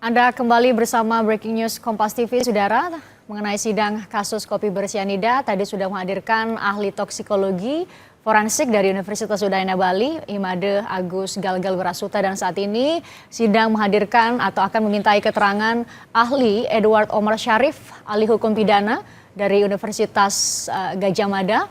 Anda kembali bersama Breaking News Kompas TV, Saudara. Mengenai sidang kasus kopi bersianida, tadi sudah menghadirkan ahli toksikologi forensik dari Universitas Udayana Bali, Imade Agus Galgal Wirasuta, dan saat ini sidang menghadirkan atau akan memintai keterangan ahli Edward Omar Syarif, ahli hukum pidana dari Universitas Gadjah Mada,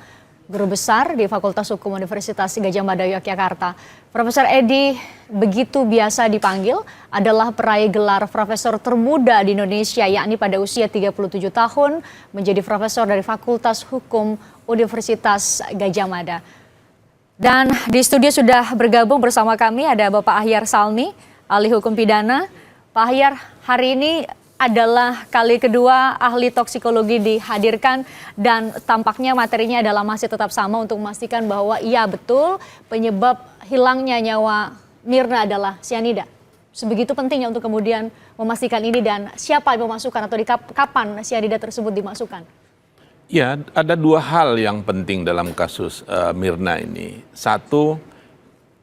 guru besar di Fakultas Hukum Universitas Gadjah Mada Yogyakarta. Profesor Edi begitu biasa dipanggil, adalah peraih gelar profesor termuda di Indonesia, yakni pada usia 37 tahun menjadi profesor dari Fakultas Hukum Universitas Gadjah Mada. Dan di studio sudah bergabung bersama kami ada Bapak Ahyar Salmi, ahli hukum pidana. Pak Ahyar, hari ini adalah kali kedua ahli toksikologi dihadirkan dan tampaknya materinya adalah masih tetap sama untuk memastikan bahwa iya betul penyebab hilangnya nyawa Mirna adalah sianida. Sebegitu pentingnya untuk kemudian memastikan ini dan siapa yang memasukkan atau di kapan sianida tersebut dimasukkan. Ya, ada dua hal yang penting dalam kasus Mirna ini. Satu,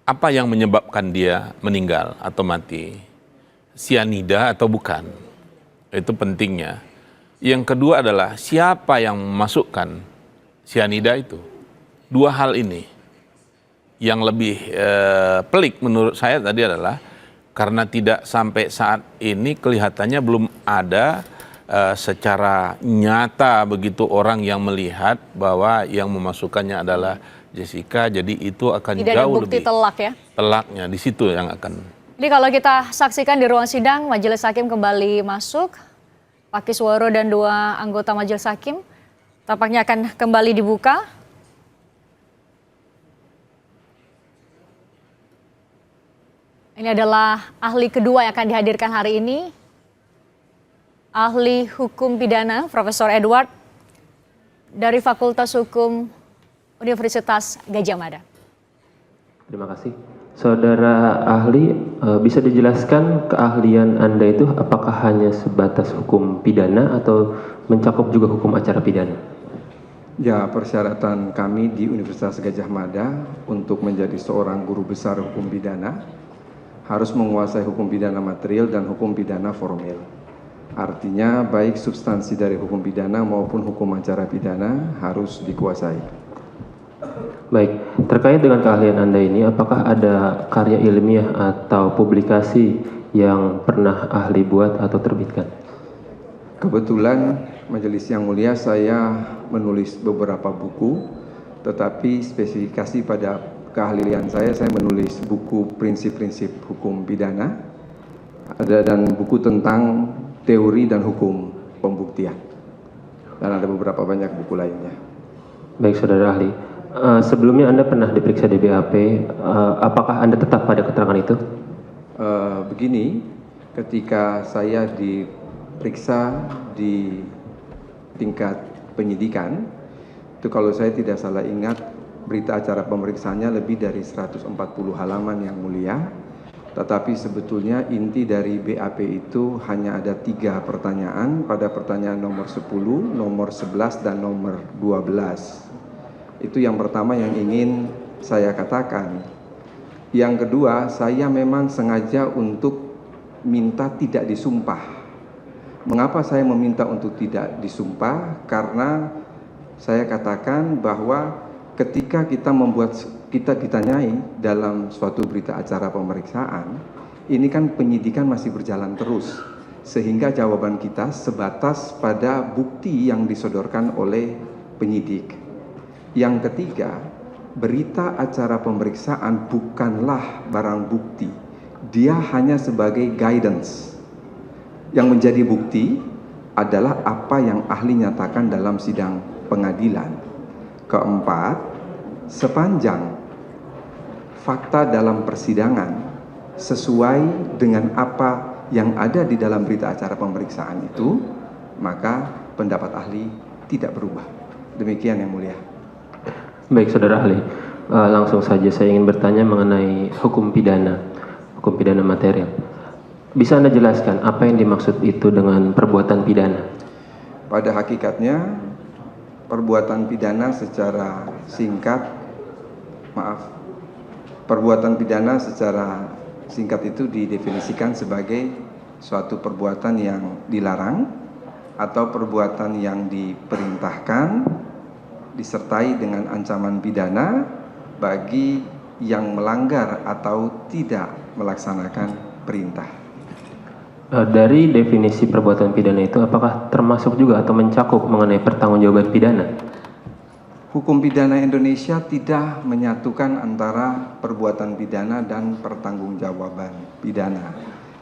apa yang menyebabkan dia meninggal atau mati? Sianida atau bukan? Itu pentingnya. Yang kedua adalah siapa yang memasukkan sianida itu. Dua hal ini. Yang lebih pelik menurut saya tadi adalah karena tidak sampai saat ini kelihatannya belum ada secara nyata begitu orang yang melihat bahwa yang memasukkannya adalah Jessica, jadi itu akan tidak jauh ada bukti lebih telak ya. telaknya di situ yang akan. Jadi kalau kita saksikan di ruang sidang, majelis hakim kembali masuk, Pak Kisworo dan dua anggota majelis hakim tampaknya akan kembali dibuka. Ini adalah ahli kedua yang akan dihadirkan hari ini, ahli hukum pidana Profesor Edward dari Fakultas Hukum Universitas Gadjah Mada. Terima kasih. Saudara ahli, bisa dijelaskan keahlian Anda itu apakah hanya sebatas hukum pidana atau mencakup juga hukum acara pidana? Ya, persyaratan kami di Universitas Gadjah Mada untuk menjadi seorang guru besar hukum pidana harus menguasai hukum pidana material dan hukum pidana formil. Artinya baik substansi dari hukum pidana maupun hukum acara pidana harus dikuasai. Baik, terkait dengan keahlian Anda ini, apakah ada karya ilmiah atau publikasi yang pernah ahli buat atau terbitkan? Kebetulan majelis yang mulia saya menulis beberapa buku, tetapi spesifikasi pada keahlian saya menulis buku prinsip-prinsip hukum pidana dan buku tentang teori dan hukum pembuktian. Dan ada beberapa banyak buku lainnya. Baik, saudara ahli. Sebelumnya Anda pernah diperiksa di BAP, apakah Anda tetap pada keterangan itu? Begini, ketika saya diperiksa di tingkat penyidikan, itu kalau saya tidak salah ingat, berita acara pemeriksaannya lebih dari 140 halaman yang mulia, tetapi sebetulnya inti dari BAP itu hanya ada 3 pertanyaan, pada pertanyaan nomor 10, nomor 11, dan nomor 12. Itu yang pertama yang ingin saya katakan. Yang kedua, saya memang sengaja untuk minta tidak disumpah. Mengapa saya meminta untuk tidak disumpah? Karena saya katakan bahwa ketika kita ditanyai dalam suatu berita acara pemeriksaan, ini kan penyidikan masih berjalan terus, sehingga jawaban kita sebatas pada bukti yang disodorkan oleh penyidik. Yang ketiga, berita acara pemeriksaan bukanlah barang bukti, dia hanya sebagai guidance. Yang menjadi bukti adalah apa yang ahli nyatakan dalam sidang pengadilan. Keempat, sepanjang fakta dalam persidangan sesuai dengan apa yang ada di dalam berita acara pemeriksaan itu, maka pendapat ahli tidak berubah. Demikian yang mulia. Baik, saudara ahli. Langsung saja saya ingin bertanya mengenai hukum pidana material. Bisa Anda jelaskan apa yang dimaksud itu dengan perbuatan pidana? Pada hakikatnya, perbuatan pidana secara singkat itu didefinisikan sebagai suatu perbuatan yang dilarang atau perbuatan yang diperintahkan disertai dengan ancaman pidana bagi yang melanggar atau tidak melaksanakan perintah. Dari definisi perbuatan pidana itu apakah termasuk juga atau mencakup mengenai pertanggungjawaban pidana? Hukum pidana Indonesia tidak menyatukan antara perbuatan pidana dan pertanggungjawaban pidana.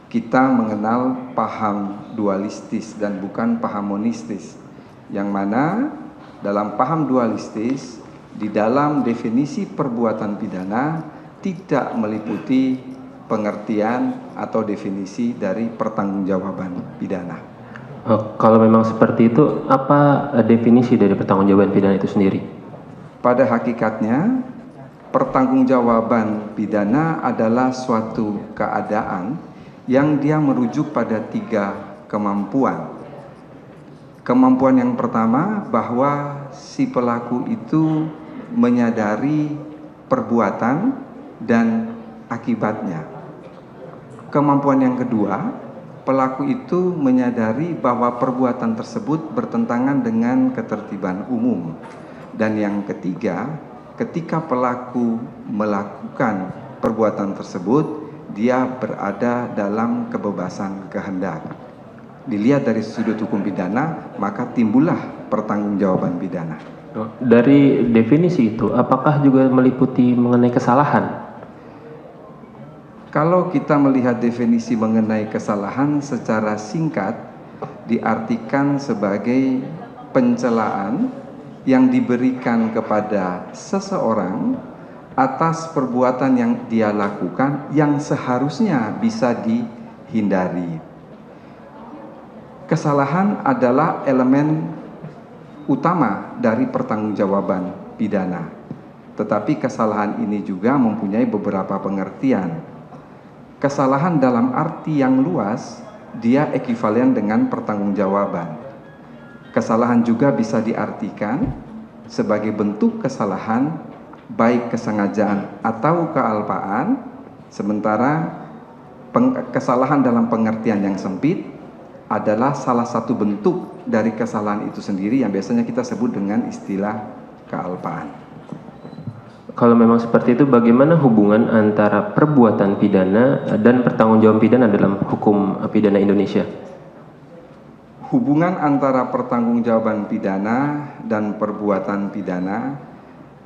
Kita mengenal paham dualistis dan bukan paham monistis, yang mana dalam paham dualistis di dalam definisi perbuatan pidana tidak meliputi pengertian atau definisi dari pertanggungjawaban pidana. Kalau memang seperti itu, apa definisi dari pertanggungjawaban pidana itu sendiri? Pada hakikatnya, pertanggungjawaban pidana adalah suatu keadaan yang dia merujuk pada 3 kemampuan. Kemampuan yang pertama, bahwa si pelaku itu menyadari perbuatan dan akibatnya. Kemampuan yang kedua, pelaku itu menyadari bahwa perbuatan tersebut bertentangan dengan ketertiban umum. Dan yang ketiga, ketika pelaku melakukan perbuatan tersebut, dia berada dalam kebebasan kehendak. Dilihat dari sudut hukum pidana, maka timbullah pertanggungjawaban pidana. Dari definisi itu, apakah juga meliputi mengenai kesalahan? Kalau kita melihat definisi mengenai kesalahan secara singkat, diartikan sebagai pencelaan yang diberikan kepada seseorang atas perbuatan yang dia lakukan yang seharusnya bisa dihindari. Kesalahan adalah elemen utama dari pertanggungjawaban pidana. Tetapi kesalahan ini juga mempunyai beberapa pengertian. Kesalahan dalam arti yang luas, dia ekivalen dengan pertanggungjawaban. Kesalahan juga bisa diartikan sebagai bentuk kesalahan baik kesengajaan atau kealpaan, sementara kesalahan dalam pengertian yang sempit adalah salah satu bentuk dari kesalahan itu sendiri yang biasanya kita sebut dengan istilah kealpaan. Kalau memang seperti itu, bagaimana hubungan antara perbuatan pidana dan pertanggungjawaban pidana dalam hukum pidana Indonesia? Hubungan antara pertanggungjawaban pidana dan perbuatan pidana,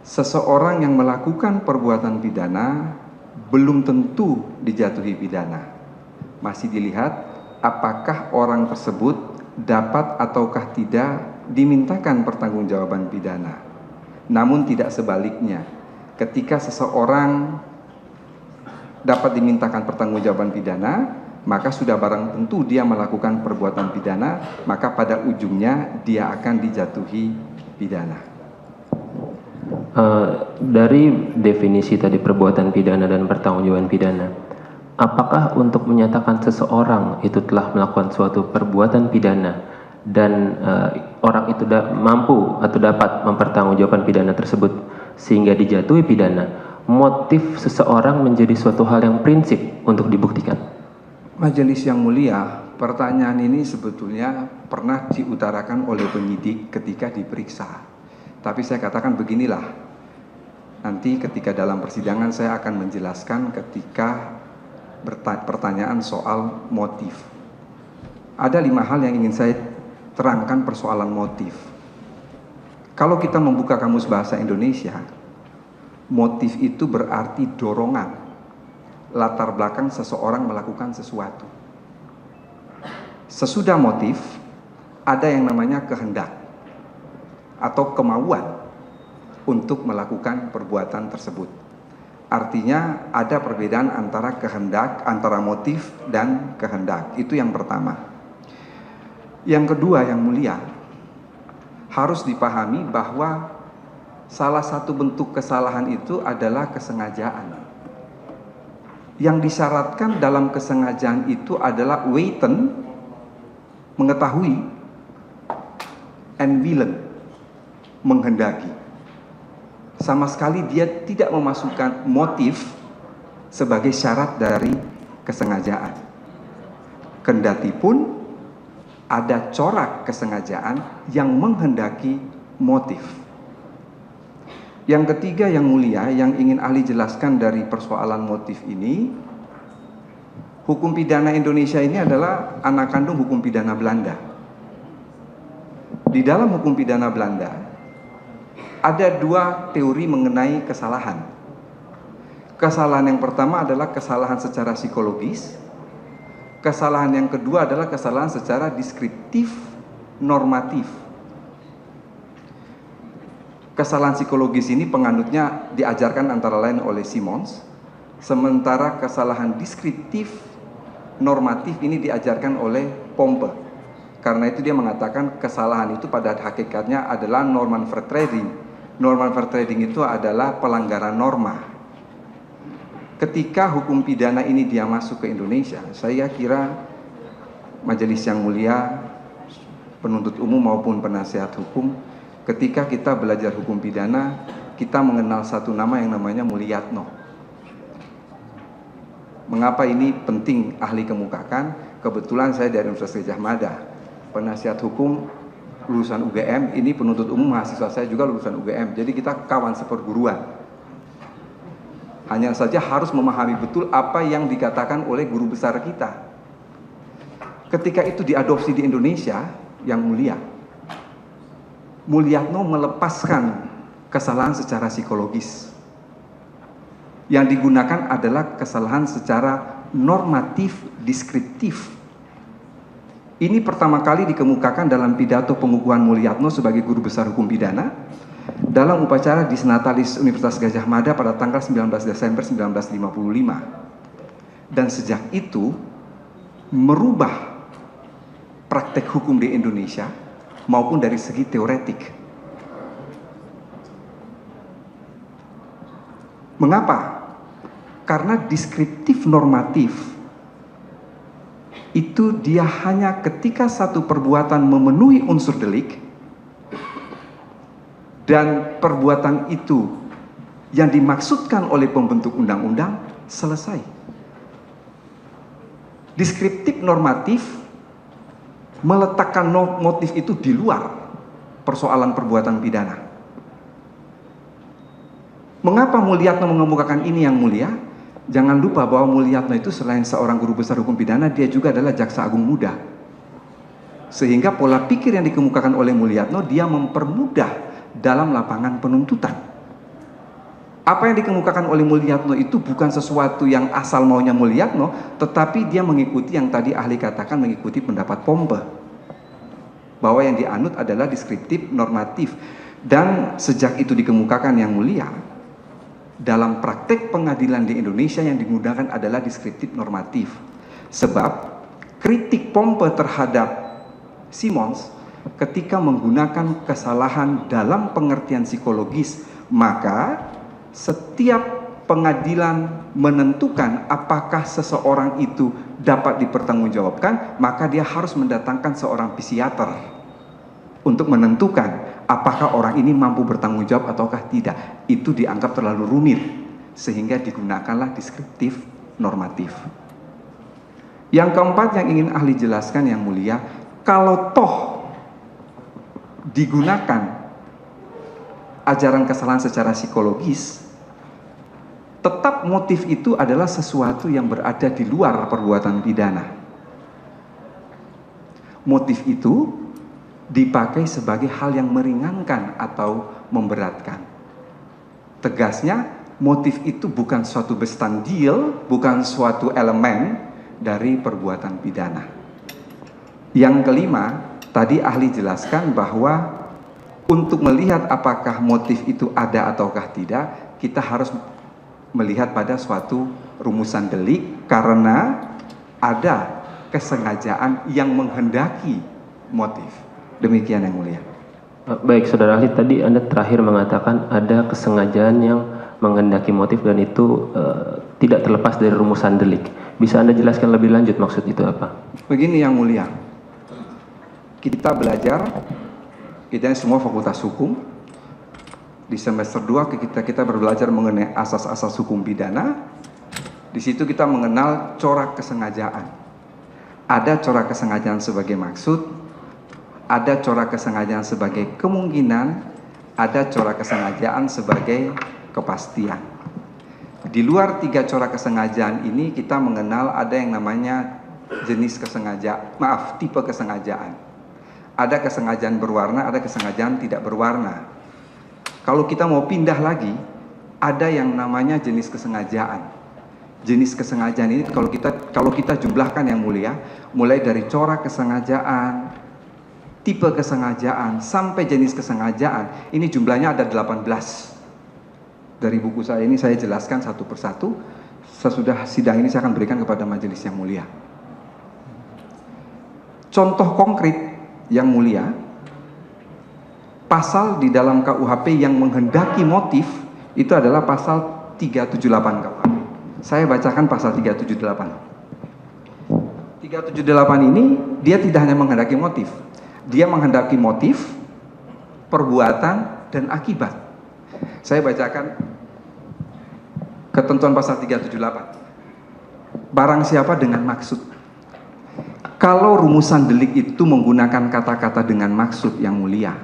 seseorang yang melakukan perbuatan pidana belum tentu dijatuhi pidana. Masih dilihat apakah orang tersebut dapat ataukah tidak dimintakan pertanggungjawaban pidana. Namun tidak sebaliknya, ketika seseorang dapat dimintakan pertanggungjawaban pidana, maka sudah barang tentu dia melakukan perbuatan pidana, maka pada ujungnya dia akan dijatuhi pidana. Dari definisi tadi perbuatan pidana dan pertanggungjawaban pidana, apakah untuk menyatakan seseorang itu telah melakukan suatu perbuatan pidana dan orang itu mampu atau dapat mempertanggungjawabkan pidana tersebut sehingga dijatuhi pidana, motif seseorang menjadi suatu hal yang prinsip untuk dibuktikan? Majelis yang mulia, pertanyaan ini sebetulnya pernah diutarakan oleh penyidik ketika diperiksa. Tapi saya katakan beginilah, nanti ketika dalam persidangan saya akan menjelaskan ketika pertanyaan soal motif. Ada 5 hal yang ingin saya terangkan persoalan motif. Kalau kita membuka Kamus Bahasa Indonesia, motif itu berarti dorongan, latar belakang seseorang melakukan sesuatu. Sesudah motif, ada yang namanya kehendak atau kemauan untuk melakukan perbuatan tersebut. Artinya ada perbedaan antara kehendak, antara motif dan kehendak. Itu yang pertama. Yang kedua yang mulia, harus dipahami bahwa salah satu bentuk kesalahan itu adalah kesengajaan. Yang disyaratkan dalam kesengajaan itu adalah weten, mengetahui, and willen, menghendaki. Sama sekali dia tidak memasukkan motif sebagai syarat dari kesengajaan. Kendatipun ada corak kesengajaan yang menghendaki motif. Yang ketiga yang mulia, yang ingin ahli jelaskan dari persoalan motif ini, hukum pidana Indonesia ini adalah anak kandung hukum pidana Belanda. Di dalam hukum pidana Belanda, ada dua teori mengenai kesalahan. Kesalahan yang pertama adalah kesalahan secara psikologis. Kesalahan yang kedua adalah kesalahan secara deskriptif normatif. Kesalahan psikologis ini penganutnya diajarkan antara lain oleh Simons, sementara kesalahan deskriptif normatif ini diajarkan oleh Pompe. Karena itu dia mengatakan kesalahan itu pada hakikatnya adalah Normenvertreding. Normenvertreding itu adalah pelanggaran norma. Ketika hukum pidana ini dia masuk ke Indonesia, saya kira majelis yang mulia, penuntut umum maupun penasihat hukum, ketika kita belajar hukum pidana, kita mengenal satu nama yang namanya Mulyatno. Mengapa ini penting ahli kemukakan? Kebetulan saya dari Universitas Gadjah Mada, penasihat hukum lulusan UGM, ini penuntut umum mahasiswa saya juga lulusan UGM, jadi kita kawan seperguruan. Hanya saja harus memahami betul apa yang dikatakan oleh guru besar kita. Ketika itu diadopsi di Indonesia, yang mulia, Mulyatno melepaskan kesalahan secara psikologis. Yang digunakan adalah kesalahan secara normatif deskriptif. Ini pertama kali dikemukakan dalam pidato pengukuhan Mulyatno sebagai guru besar hukum pidana dalam upacara di Senatalis Universitas Gadjah Mada pada tanggal 19 Desember 1955. Dan sejak itu merubah praktek hukum di Indonesia maupun dari segi teoretik. Mengapa? Karena deskriptif normatif itu dia hanya ketika satu perbuatan memenuhi unsur delik dan perbuatan itu yang dimaksudkan oleh pembentuk undang-undang selesai. Deskriptif normatif meletakkan motif itu di luar persoalan perbuatan pidana. Mengapa Mulyatno mengemukakan ini yang mulia? Jangan lupa bahwa Mulyatno itu selain seorang guru besar hukum pidana, dia juga adalah jaksa agung muda. Sehingga pola pikir yang dikemukakan oleh Mulyatno, dia mempermudah dalam lapangan penuntutan. Apa yang dikemukakan oleh Mulyatno itu bukan sesuatu yang asal maunya Mulyatno, tetapi dia mengikuti yang tadi ahli katakan, mengikuti pendapat Pompe, bahwa yang dianut adalah deskriptif normatif. Dan sejak itu dikemukakan yang mulia, dalam praktek pengadilan di Indonesia yang digunakan adalah deskriptif normatif. Sebab kritik Pompe terhadap Simons ketika menggunakan kesalahan dalam pengertian psikologis, maka setiap pengadilan menentukan apakah seseorang itu dapat dipertanggungjawabkan, maka dia harus mendatangkan seorang psikiater untuk menentukan apakah orang ini mampu bertanggung jawab ataukah tidak. Itu dianggap terlalu rumit, sehingga digunakanlah deskriptif normatif. Yang keempat yang ingin ahli jelaskan yang mulia, kalau toh digunakan ajaran kesalahan secara psikologis, tetap motif itu adalah sesuatu yang berada di luar perbuatan pidana. Motif itu dipakai sebagai hal yang meringankan atau memberatkan. Tegasnya, motif itu bukan suatu bestandil, bukan suatu elemen dari perbuatan pidana. Yang kelima, tadi ahli jelaskan bahwa untuk melihat apakah motif itu ada ataukah tidak, kita harus melihat pada suatu rumusan delik karena ada kesengajaan yang menghendaki motif. Demikian yang mulia. Baik, saudara ahli, tadi Anda terakhir mengatakan ada kesengajaan yang menghendaki motif dan itu tidak terlepas dari rumusan delik. Bisa Anda jelaskan lebih lanjut maksud itu apa? Begini yang mulia, kita belajar, kita semua fakultas hukum, di semester 2 kita belajar mengenai asas-asas hukum pidana. Di situ kita mengenal corak kesengajaan. ada corak kesengajaan sebagai maksud, ada corak kesengajaan sebagai kemungkinan, ada corak kesengajaan sebagai kepastian. Di luar 3 corak kesengajaan ini kita mengenal ada yang namanya jenis kesengajaan, tipe kesengajaan. Ada kesengajaan berwarna, ada kesengajaan tidak berwarna. Kalau kita mau pindah lagi, ada yang namanya jenis kesengajaan. Jenis kesengajaan ini kalau kita jumlahkan yang mulia, mulai dari corak kesengajaan, tipe kesengajaan, sampai jenis kesengajaan, ini jumlahnya ada 18. Dari buku saya ini saya jelaskan satu persatu. Sesudah sidang ini saya akan berikan kepada majelis yang mulia. Contoh konkret yang mulia, pasal di dalam KUHP yang menghendaki motif itu adalah pasal 378 KUHP. Saya bacakan pasal 378. 378 ini dia tidak hanya menghendaki motif, dia menghendaki motif, perbuatan, dan akibat. Saya bacakan ketentuan pasal 378. Barang siapa dengan maksud. Kalau rumusan delik itu menggunakan kata-kata dengan maksud yang mulia,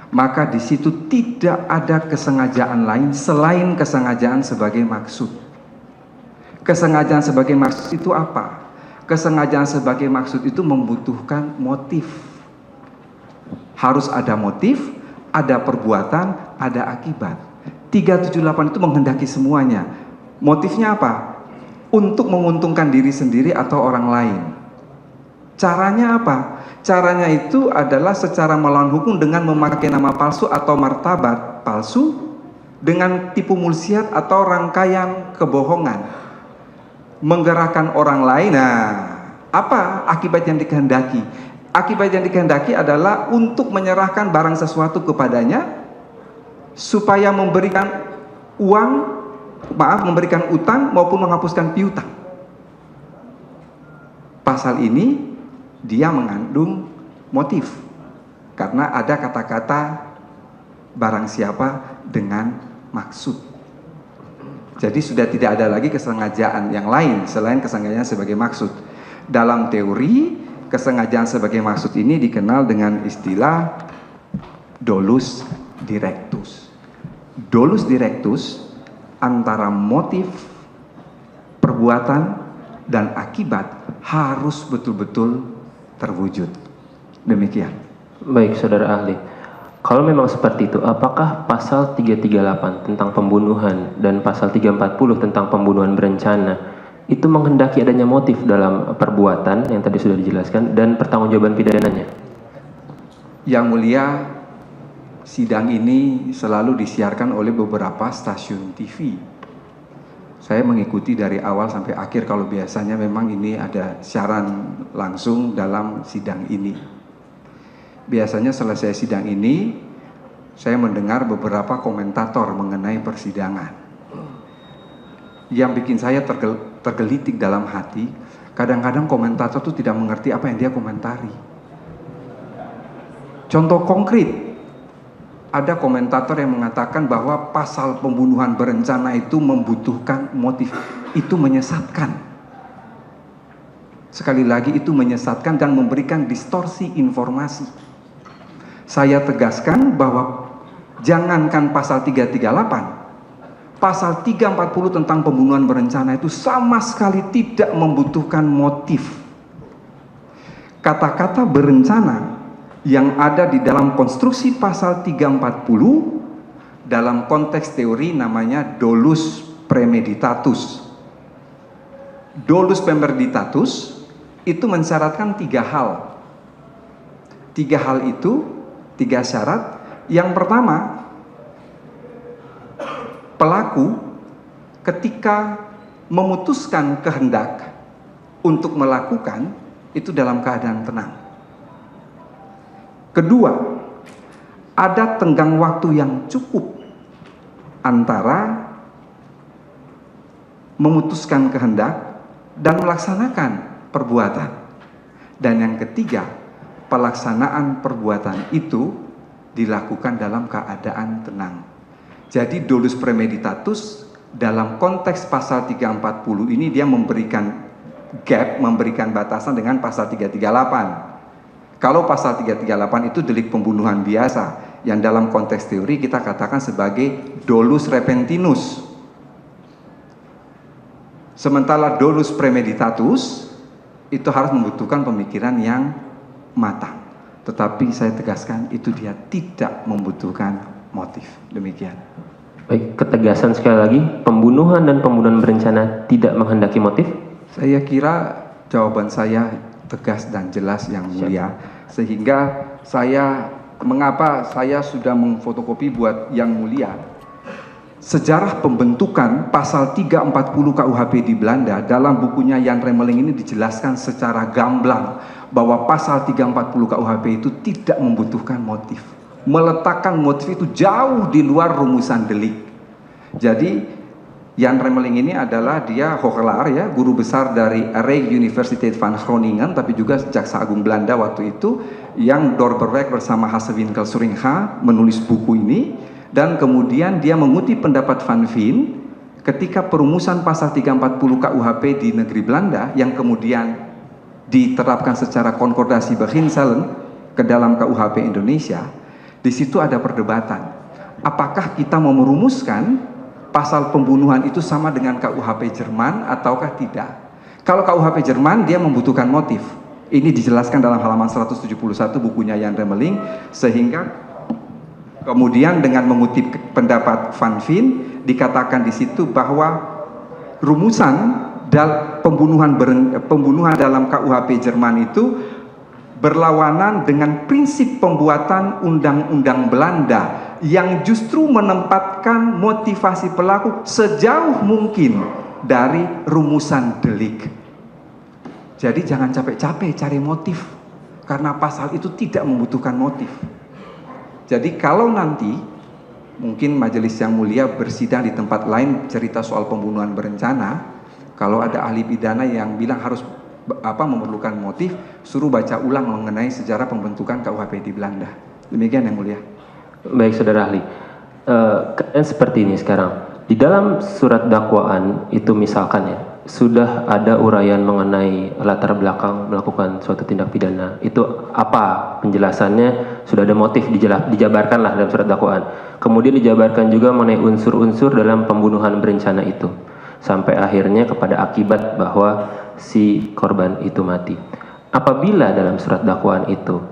maka di situ tidak ada kesengajaan lain selain kesengajaan sebagai maksud. Kesengajaan sebagai maksud itu apa? Kesengajaan sebagai maksud itu membutuhkan motif. Harus ada motif, ada perbuatan, ada akibat. 378 itu menghendaki semuanya. Motifnya apa? Untuk menguntungkan diri sendiri atau orang lain. Caranya apa? Caranya itu adalah secara melawan hukum dengan memakai nama palsu atau martabat palsu, dengan tipu mulsiat atau rangkaian kebohongan, menggerakkan orang lain. Nah, apa akibat yang dikehendaki? Akibat yang dikehendaki adalah untuk menyerahkan barang sesuatu kepadanya supaya memberikan memberikan utang maupun menghapuskan piutang. Pasal ini dia mengandung motif karena ada kata-kata barang siapa dengan maksud. Jadi sudah tidak ada lagi kesengajaan yang lain selain kesengajaan sebagai maksud. Dalam teori, kesengajaan sebagai maksud ini dikenal dengan istilah dolus directus. Dolus directus antara motif, perbuatan, dan akibat harus betul-betul terwujud. Demikian. Baik, saudara ahli. Kalau memang seperti itu, apakah pasal 338 tentang pembunuhan dan pasal 340 tentang pembunuhan berencana itu menghendaki adanya motif dalam perbuatan yang tadi sudah dijelaskan dan pertanggungjawaban pidananya? Yang mulia, sidang ini selalu disiarkan oleh beberapa stasiun TV. Saya mengikuti dari awal sampai akhir, kalau biasanya memang ini ada siaran langsung dalam sidang ini. Biasanya selesai sidang ini, saya mendengar beberapa komentator mengenai persidangan. Yang bikin saya tergelitik dalam hati, kadang-kadang komentator itu tidak mengerti apa yang dia komentari. Contoh konkret, ada komentator yang mengatakan bahwa pasal pembunuhan berencana itu membutuhkan motif. Itu menyesatkan. Sekali lagi, itu menyesatkan dan memberikan distorsi informasi. Saya tegaskan bahwa jangankan pasal 338, pasal 340 tentang pembunuhan berencana itu sama sekali tidak membutuhkan motif. Kata-kata berencana yang ada di dalam konstruksi pasal 340 dalam konteks teori namanya dolus premeditatus. Dolus premeditatus itu mensyaratkan 3 hal. 3 hal itu, 3 syarat. Yang pertama, pelaku ketika memutuskan kehendak untuk melakukan itu dalam keadaan tenang. Kedua, ada tenggang waktu yang cukup antara memutuskan kehendak dan melaksanakan perbuatan. Dan yang ketiga, pelaksanaan perbuatan itu dilakukan dalam keadaan tenang. Jadi dolus premeditatus dalam konteks pasal 340 ini dia memberikan gap, memberikan batasan dengan pasal 338. Kalau pasal 338 itu delik pembunuhan biasa, yang dalam konteks teori kita katakan sebagai dolus repentinus. Sementara dolus premeditatus itu harus membutuhkan pemikiran yang matang. Tetapi saya tegaskan itu dia tidak membutuhkan motif. Demikian. Baik, ketegasan sekali lagi, pembunuhan dan pembunuhan berencana tidak menghendaki motif? Saya kira jawaban saya tegas dan jelas yang mulia. Sehingga mengapa saya sudah memfotokopi buat yang mulia. Sejarah pembentukan pasal 340 KUHP di Belanda dalam bukunya Jan Remeling ini dijelaskan secara gamblang bahwa pasal 340 KUHP itu tidak membutuhkan motif. Meletakkan motif itu jauh di luar rumusan delik. Jadi Jan Remeling ini adalah dia hoogleraar ya, guru besar dari Rijksuniversiteit van Groningen, tapi juga Jaksa Agung Belanda waktu itu, yang doorberwerk bersama Hassewinkel Suringha menulis buku ini, dan kemudian dia mengutip pendapat Van Veen ketika perumusan pasal 340 KUHP di negeri Belanda yang kemudian diterapkan secara konkordasi beginselen ke dalam KUHP Indonesia. Di situ ada perdebatan. Apakah kita mau merumuskan pasal pembunuhan itu sama dengan KUHP Jerman ataukah tidak? Kalau KUHP Jerman dia membutuhkan motif. Ini dijelaskan dalam halaman 171 bukunya Jan Remeling, sehingga kemudian dengan mengutip pendapat Van Veen dikatakan di situ bahwa rumusan pembunuhan dalam KUHP Jerman itu berlawanan dengan prinsip pembuatan undang-undang Belanda yang justru menempatkan motivasi pelaku sejauh mungkin dari rumusan delik. Jadi jangan capek-capek cari motif, karena pasal itu tidak membutuhkan motif. Jadi kalau nanti mungkin majelis yang mulia bersidang di tempat lain cerita soal pembunuhan berencana, kalau ada ahli pidana yang bilang harus memerlukan motif, suruh baca ulang mengenai sejarah pembentukan KUHP di Belanda. Demikian yang mulia. Baik, saudara ahli. Keadaan seperti ini sekarang. Di dalam surat dakwaan itu misalkan ya, sudah ada uraian mengenai latar belakang melakukan suatu tindak pidana. Itu apa penjelasannya? Sudah ada motif, dijabarkan lah dalam surat dakwaan. Kemudian dijabarkan juga mengenai unsur-unsur dalam pembunuhan berencana itu. Sampai akhirnya kepada akibat bahwa si korban itu mati. Apabila dalam surat dakwaan itu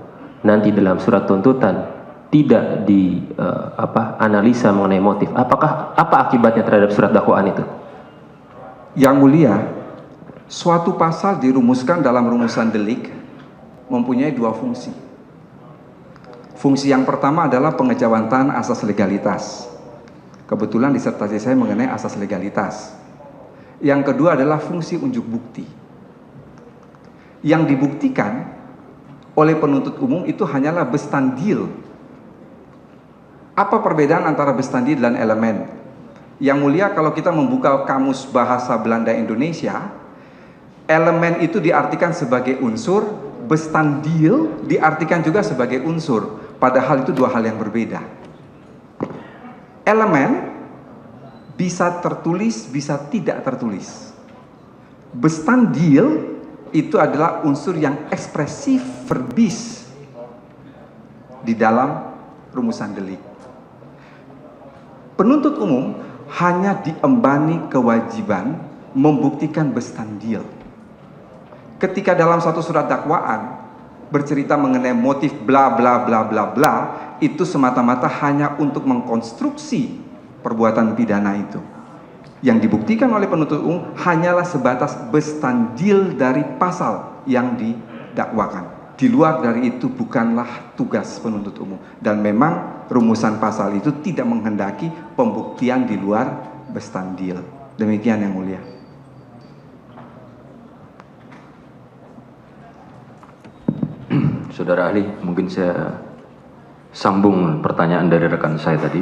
nanti dalam surat tuntutan tidak analisa mengenai motif, apa akibatnya terhadap surat dakwaan itu? Yang mulia, suatu pasal dirumuskan dalam rumusan delik mempunyai dua fungsi. Fungsi yang pertama adalah pengejawantahan asas legalitas. Kebetulan disertasi saya mengenai asas legalitas. Yang kedua adalah fungsi unjuk bukti. Yang dibuktikan oleh penuntut umum itu hanyalah bestandil. Apa perbedaan antara bestandil dan elemen? Yang mulia, kalau kita membuka kamus bahasa Belanda Indonesia, elemen itu diartikan sebagai unsur, bestandil diartikan juga sebagai unsur, padahal itu dua hal yang berbeda. Elemen bisa tertulis, bisa tidak tertulis. Bestandil itu adalah unsur yang ekspresif verbis di dalam rumusan delik. Penuntut umum hanya diembani kewajiban membuktikan bestandil. Ketika dalam satu surat dakwaan bercerita mengenai motif bla bla bla bla bla, itu semata-mata hanya untuk mengkonstruksi perbuatan pidana itu. Yang dibuktikan oleh penuntut umum hanyalah sebatas bestandil dari pasal yang didakwakan. Di luar dari itu bukanlah tugas penuntut umum. Dan memang rumusan pasal itu tidak menghendaki pembuktian di luar bestandil. Demikian yang mulia. Saudara ahli, mungkin saya sambung pertanyaan dari rekan saya tadi.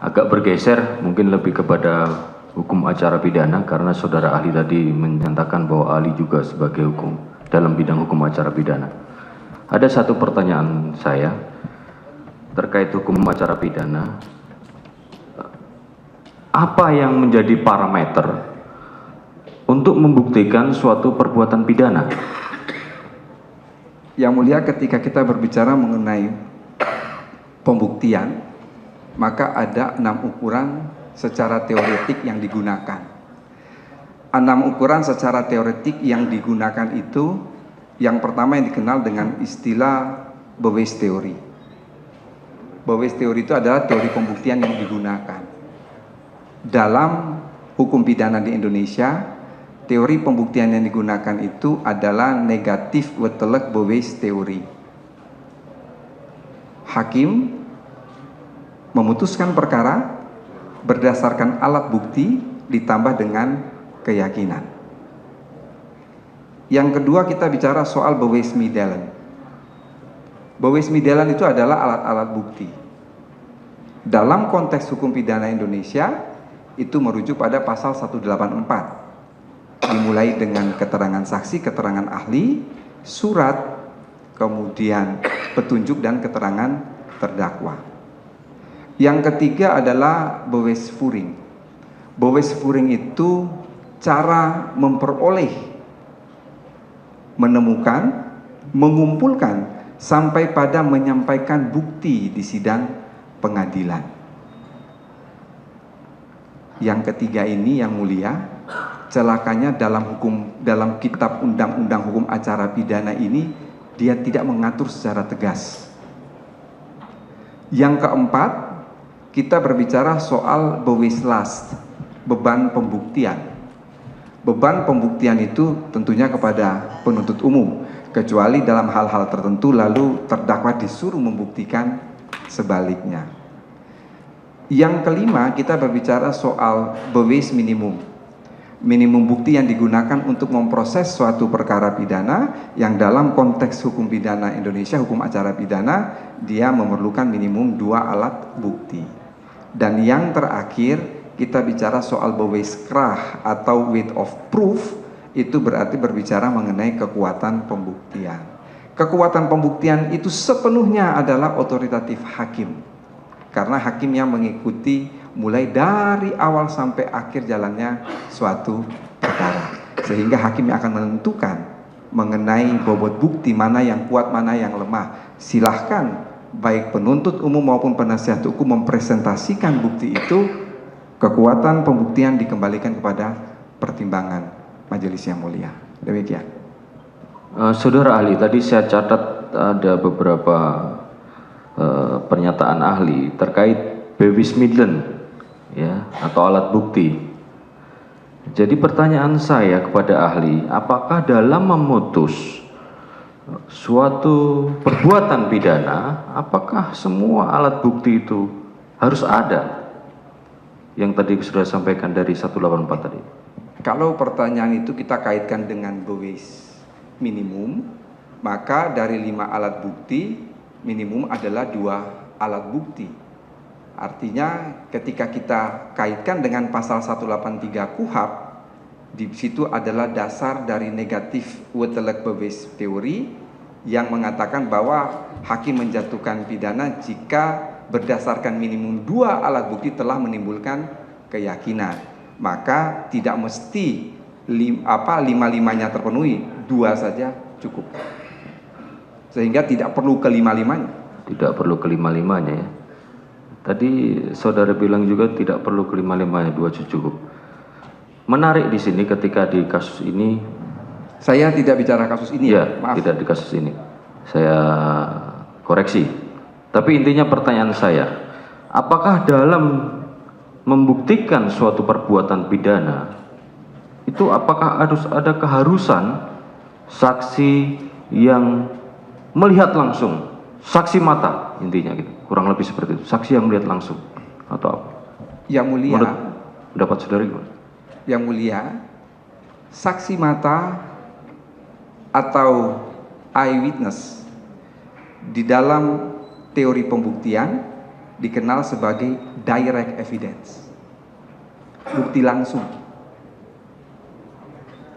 Agak bergeser, mungkin lebih kepada hukum acara pidana, karena saudara ahli tadi menyatakan bahwa ahli juga sebagai hukum dalam bidang hukum acara pidana. Ada satu pertanyaan saya terkait hukum acara pidana. Apa yang menjadi parameter untuk membuktikan suatu perbuatan pidana? Yang mulia, ketika kita berbicara mengenai pembuktian, maka ada 6 ukuran secara teoretik yang digunakan. 6 ukuran secara teoretik yang digunakan itu, yang pertama yang dikenal dengan istilah Bowes Theory. Bowes Theory itu adalah teori pembuktian yang digunakan. Dalam hukum pidana di Indonesia, teori pembuktian yang digunakan itu adalah negatif wettelijk Bowes Theory. Hakim memutuskan perkara berdasarkan alat bukti ditambah dengan keyakinan. Yang kedua, kita bicara soal bewijsmiddelen. Bewijsmiddelen itu adalah alat-alat bukti. Dalam konteks hukum pidana Indonesia, itu merujuk pada pasal 184. Dimulai dengan keterangan saksi, keterangan ahli, surat, kemudian petunjuk dan keterangan terdakwa. Yang ketiga adalah bewijsvoering. Bewijsvoering itu cara memperoleh, menemukan, mengumpulkan, sampai pada menyampaikan bukti di sidang pengadilan. Yang ketiga ini, yang mulia, celakanya dalam kitab undang-undang hukum acara pidana ini, dia tidak mengatur secara tegas. Yang keempat, kita berbicara soal bewijslast, beban pembuktian. Beban pembuktian itu tentunya kepada penuntut umum, kecuali dalam hal-hal tertentu lalu terdakwa disuruh membuktikan sebaliknya. Yang kelima, kita berbicara soal bewijs minimum. Minimum bukti yang digunakan untuk memproses suatu perkara pidana yang dalam konteks hukum pidana Indonesia, hukum acara pidana, dia memerlukan minimum 2 alat bukti. Dan yang terakhir, kita bicara soal bewijskracht atau weight of proof, itu berarti berbicara mengenai kekuatan pembuktian. Kekuatan pembuktian itu sepenuhnya adalah otoritatif hakim. Karena hakim yang mengikuti mulai dari awal sampai akhir jalannya suatu perkara. Sehingga hakim yang akan menentukan mengenai bobot bukti, mana yang kuat, mana yang lemah. Silahkan baik penuntut umum maupun penasihat hukum mempresentasikan bukti itu, kekuatan pembuktian dikembalikan kepada pertimbangan majelis yang mulia. Demikian. Saudara ahli, tadi saya catat ada beberapa pernyataan ahli terkait bewijsmiddelen, ya, atau alat bukti. Jadi pertanyaan saya kepada ahli, apakah dalam memutus suatu perbuatan pidana, apakah semua alat bukti itu harus ada? Yang tadi sudah sampaikan dari 184 tadi. Kalau pertanyaan itu kita kaitkan dengan bewijs minimum, maka dari 5 alat bukti, minimum adalah 2 alat bukti. Artinya ketika kita kaitkan dengan pasal 183 KUHP, di situ adalah dasar dari negatif wettelijk bewijs teori yang mengatakan bahwa hakim menjatuhkan pidana jika berdasarkan minimum 2 alat bukti telah menimbulkan keyakinan. Maka tidak mesti 5-5-nya terpenuhi, 2 saja cukup. Sehingga tidak perlu ke-5-5-nya. Tidak perlu ke-5-5-nya, ya. Tadi saudara bilang juga tidak perlu ke-5-5-nya, 2 cukup. Menarik di sini ketika di kasus ini. Saya tidak bicara kasus ini, ya, maaf. tidak di kasus ini. Saya koreksi. Tapi intinya pertanyaan saya, apakah dalam membuktikan suatu perbuatan pidana itu apakah harus ada keharusan saksi yang melihat langsung, saksi mata intinya gitu, kurang lebih seperti itu, saksi yang melihat langsung atau apa? Yang mulia, menurut pendapat saudara gimana? Yang mulia, saksi mata atau eyewitness di dalam teori pembuktian dikenal sebagai direct evidence, bukti langsung.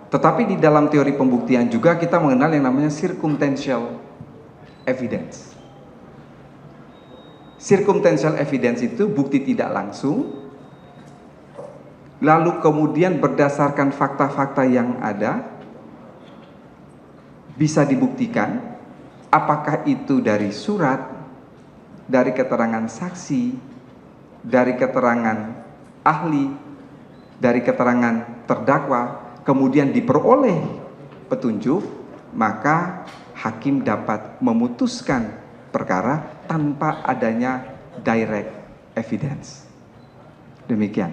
Tetapi di dalam teori pembuktian juga kita mengenal yang namanya circumstantial evidence. Circumstantial evidence itu bukti tidak langsung lalu kemudian berdasarkan fakta-fakta yang ada, bisa dibuktikan apakah itu dari surat, dari keterangan saksi, dari keterangan ahli, dari keterangan terdakwa, kemudian diperoleh petunjuk, maka hakim dapat memutuskan perkara tanpa adanya direct evidence. Demikian.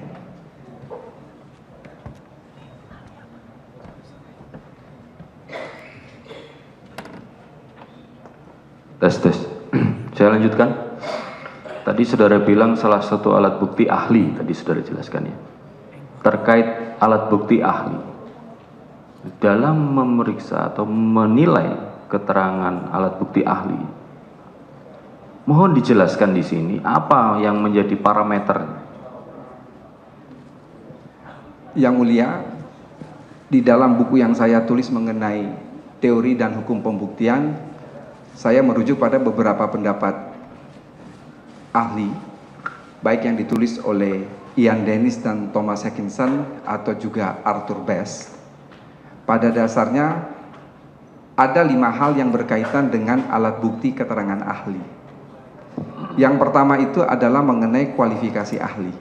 Tes. Saya lanjutkan. Tadi saudara bilang salah satu alat bukti ahli, tadi saudara jelaskan ya. Terkait alat bukti ahli, dalam memeriksa atau menilai keterangan alat bukti ahli, mohon dijelaskan di sini apa yang menjadi parameter. Yang mulia, di dalam buku yang saya tulis mengenai teori dan hukum pembuktian, saya merujuk pada beberapa pendapat ahli, baik yang ditulis oleh Ian Dennis dan Thomas Hackinson atau juga Arthur Best. Pada dasarnya ada 5 hal yang berkaitan dengan alat bukti keterangan ahli. Yang pertama itu adalah mengenai kualifikasi ahli.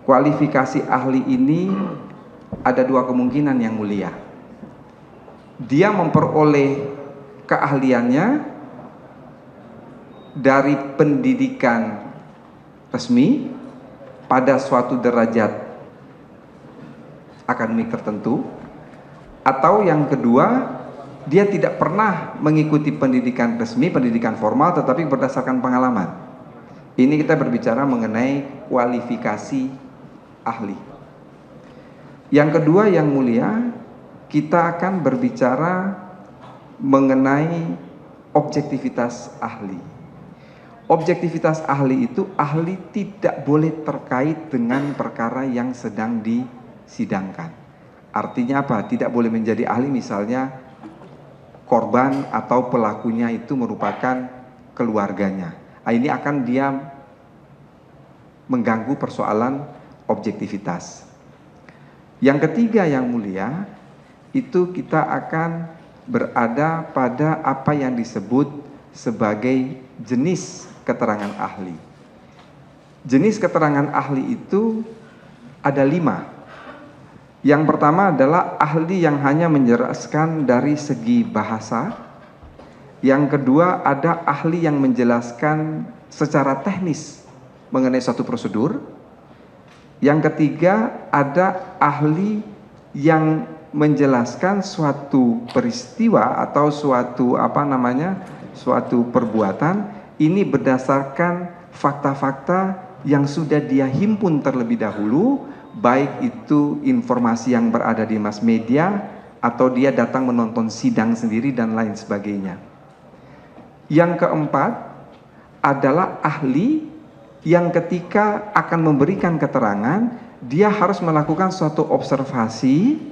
Kualifikasi ahli ini ada 2 kemungkinan yang mulia. Dia memperoleh keahliannya dari pendidikan resmi pada suatu derajat akademik tertentu, atau yang kedua, dia tidak pernah mengikuti pendidikan resmi, pendidikan formal, tetapi berdasarkan pengalaman. Ini kita berbicara mengenai kualifikasi ahli. Yang kedua yang mulia, kita akan berbicara mengenai objektivitas ahli. Objektivitas ahli itu, ahli tidak boleh terkait dengan perkara yang sedang disidangkan. Artinya apa? Tidak boleh menjadi ahli misalnya korban atau pelakunya itu merupakan keluarganya. Ini akan dia mengganggu persoalan objektivitas. Yang ketiga yang mulia, itu kita akan berada pada apa yang disebut sebagai jenis keterangan ahli. Jenis keterangan ahli itu ada 5. Yang pertama adalah ahli yang hanya menjelaskan dari segi bahasa. Yang kedua ada ahli yang menjelaskan secara teknis mengenai suatu prosedur. Yang ketiga ada ahli yang menjelaskan suatu peristiwa atau suatu suatu perbuatan ini berdasarkan fakta-fakta yang sudah dia himpun terlebih dahulu, baik itu informasi yang berada di mass media atau dia datang menonton sidang sendiri dan lain sebagainya. Yang keempat adalah ahli yang ketika akan memberikan keterangan, dia harus melakukan suatu observasi,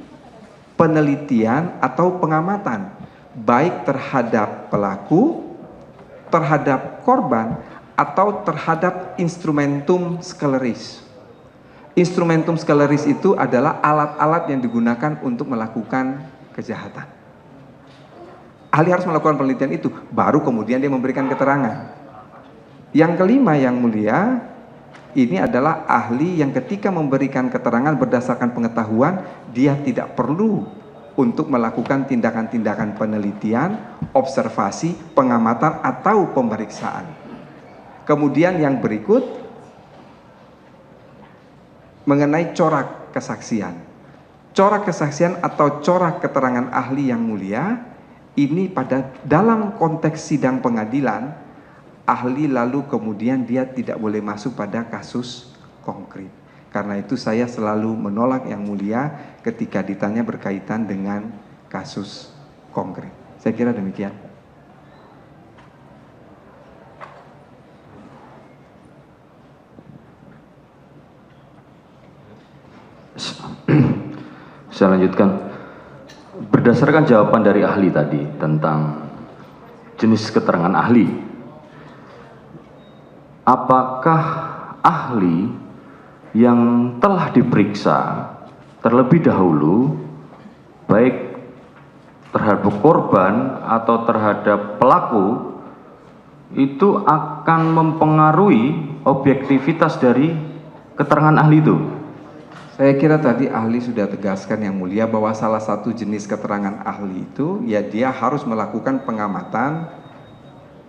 penelitian atau pengamatan, baik terhadap pelaku, terhadap korban, atau terhadap instrumentum sceleris. Instrumentum sceleris itu adalah alat-alat yang digunakan untuk melakukan kejahatan. Ahli harus melakukan penelitian itu, baru kemudian dia memberikan keterangan. Yang kelima yang mulia, ini adalah ahli yang ketika memberikan keterangan berdasarkan pengetahuan, dia tidak perlu untuk melakukan tindakan-tindakan penelitian, observasi, pengamatan, atau pemeriksaan. Kemudian yang berikut, mengenai corak kesaksian. Corak kesaksian atau corak keterangan ahli yang mulia, ini pada dalam konteks sidang pengadilan, ahli lalu kemudian dia tidak boleh masuk pada kasus konkret. Karena itu saya selalu menolak yang mulia ketika ditanya berkaitan dengan kasus konkret. Saya kira demikian. Saya lanjutkan. Berdasarkan jawaban dari ahli tadi tentang jenis keterangan ahli, apakah ahli yang telah diperiksa terlebih dahulu, baik terhadap korban atau terhadap pelaku, itu akan mempengaruhi objektivitas dari keterangan ahli itu? Saya kira tadi ahli sudah tegaskan yang mulia bahwa salah satu jenis keterangan ahli itu ya dia harus melakukan pengamatan,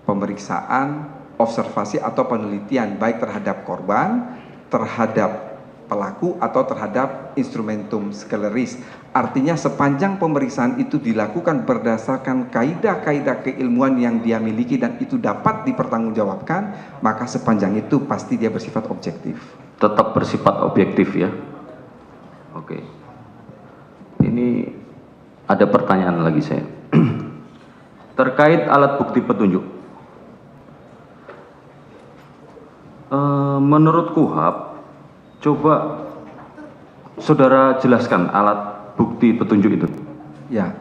pemeriksaan, observasi atau penelitian baik terhadap korban, terhadap pelaku atau terhadap instrumentum sceleris. Artinya sepanjang pemeriksaan itu dilakukan berdasarkan kaidah-kaidah keilmuan yang dia miliki dan itu dapat dipertanggungjawabkan, maka sepanjang itu pasti dia bersifat objektif. Tetap bersifat objektif ya. Oke. Ini ada pertanyaan lagi saya. Terkait alat bukti petunjuk. Menurut KUHP, coba saudara jelaskan alat bukti petunjuk itu. Ya,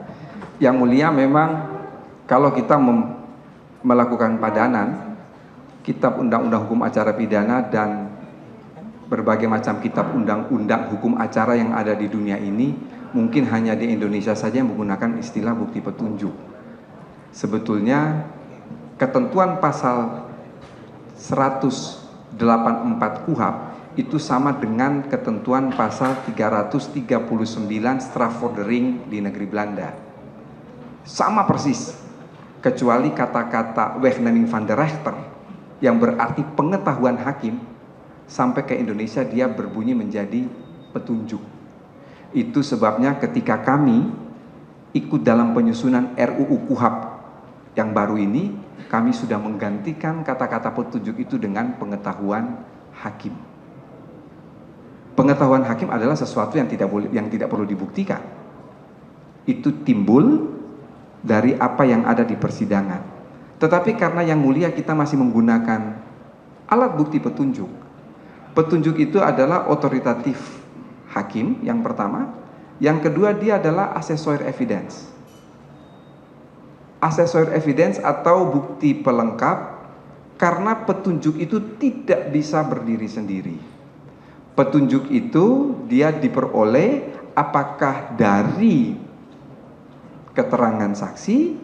yang mulia memang kalau kita melakukan padanan, kitab undang-undang hukum acara pidana dan berbagai macam kitab undang-undang hukum acara yang ada di dunia ini, mungkin hanya di Indonesia saja yang menggunakan istilah bukti petunjuk. Sebetulnya ketentuan pasal 184 KUHP itu sama dengan ketentuan pasal 339 strafvordering di negeri Belanda. Sama persis, kecuali kata-kata Wegneming van der Rechter yang berarti pengetahuan hakim, sampai ke Indonesia dia berbunyi menjadi petunjuk. Itu sebabnya ketika kami ikut dalam penyusunan RUU KUHP yang baru ini, kami sudah menggantikan kata-kata petunjuk itu dengan pengetahuan hakim. Pengetahuan hakim adalah sesuatu yang tidak perlu dibuktikan. Itu timbul dari apa yang ada di persidangan. Tetapi karena yang mulia kita masih menggunakan alat bukti petunjuk. Petunjuk itu adalah otoritatif hakim yang pertama. Yang kedua dia adalah accessory evidence. Accessory evidence atau bukti pelengkap, karena petunjuk itu tidak bisa berdiri sendiri. Petunjuk itu dia diperoleh apakah dari keterangan saksi,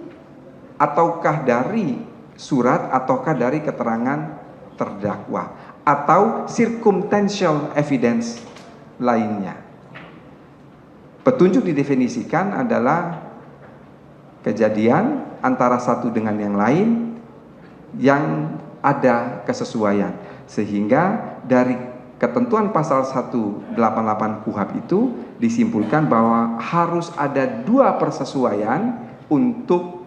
ataukah dari surat, ataukah dari keterangan terdakwa, atau circumstantial evidence lainnya. Petunjuk didefinisikan adalah kejadian antara satu dengan yang lain yang ada kesesuaian, sehingga dari ketentuan pasal 188 KUHP itu disimpulkan bahwa harus ada dua persesuaian untuk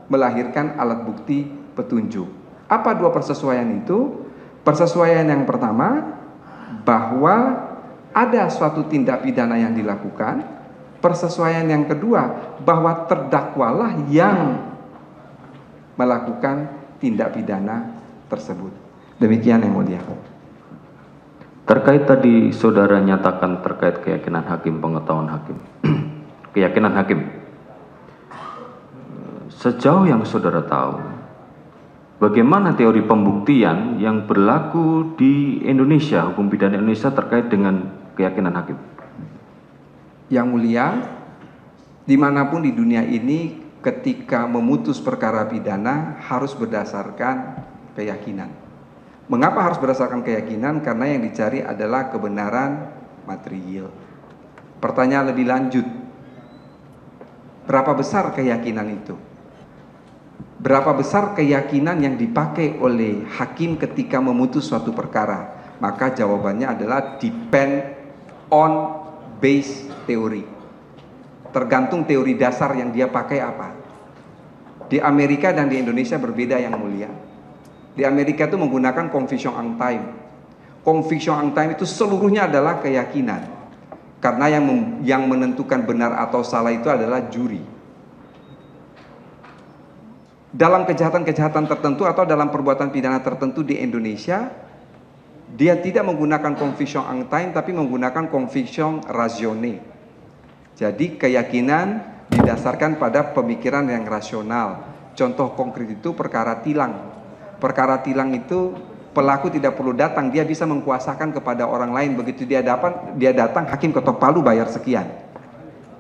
melahirkan alat bukti petunjuk. Apa dua persesuaian itu? Persesuaian yang pertama, bahwa ada suatu tindak pidana yang dilakukan. Persesuaian yang kedua, bahwa terdakwalah yang melakukan tindak pidana tersebut. Demikian yang mulia. Terkait tadi saudara nyatakan terkait keyakinan hakim, pengetahuan hakim. Keyakinan hakim. Sejauh yang saudara tahu, bagaimana teori pembuktian yang berlaku di Indonesia, hukum pidana Indonesia terkait dengan keyakinan hakim? Yang mulia, dimanapun di dunia ini ketika memutus perkara pidana harus berdasarkan keyakinan. Mengapa harus berdasarkan keyakinan? Karena yang dicari adalah kebenaran material. Pertanyaan lebih lanjut, berapa besar keyakinan itu? Berapa besar keyakinan yang dipakai oleh hakim ketika memutus suatu perkara? Maka jawabannya adalah depend on base teori. Tergantung teori dasar yang dia pakai apa. Di Amerika dan di Indonesia berbeda yang mulia. Di Amerika itu menggunakan conviction on time. Conviction on time itu seluruhnya adalah keyakinan. Karena yang menentukan benar atau salah itu adalah juri. Dalam kejahatan-kejahatan tertentu atau dalam perbuatan pidana tertentu di Indonesia, dia tidak menggunakan conviction on time tapi menggunakan conviction ratione. Jadi keyakinan didasarkan pada pemikiran yang rasional. Contoh konkret itu perkara tilang. Perkara tilang itu Pelaku tidak perlu datang, dia bisa mengkuasakan kepada orang lain. Begitu dia datang, hakim ketok palu bayar sekian.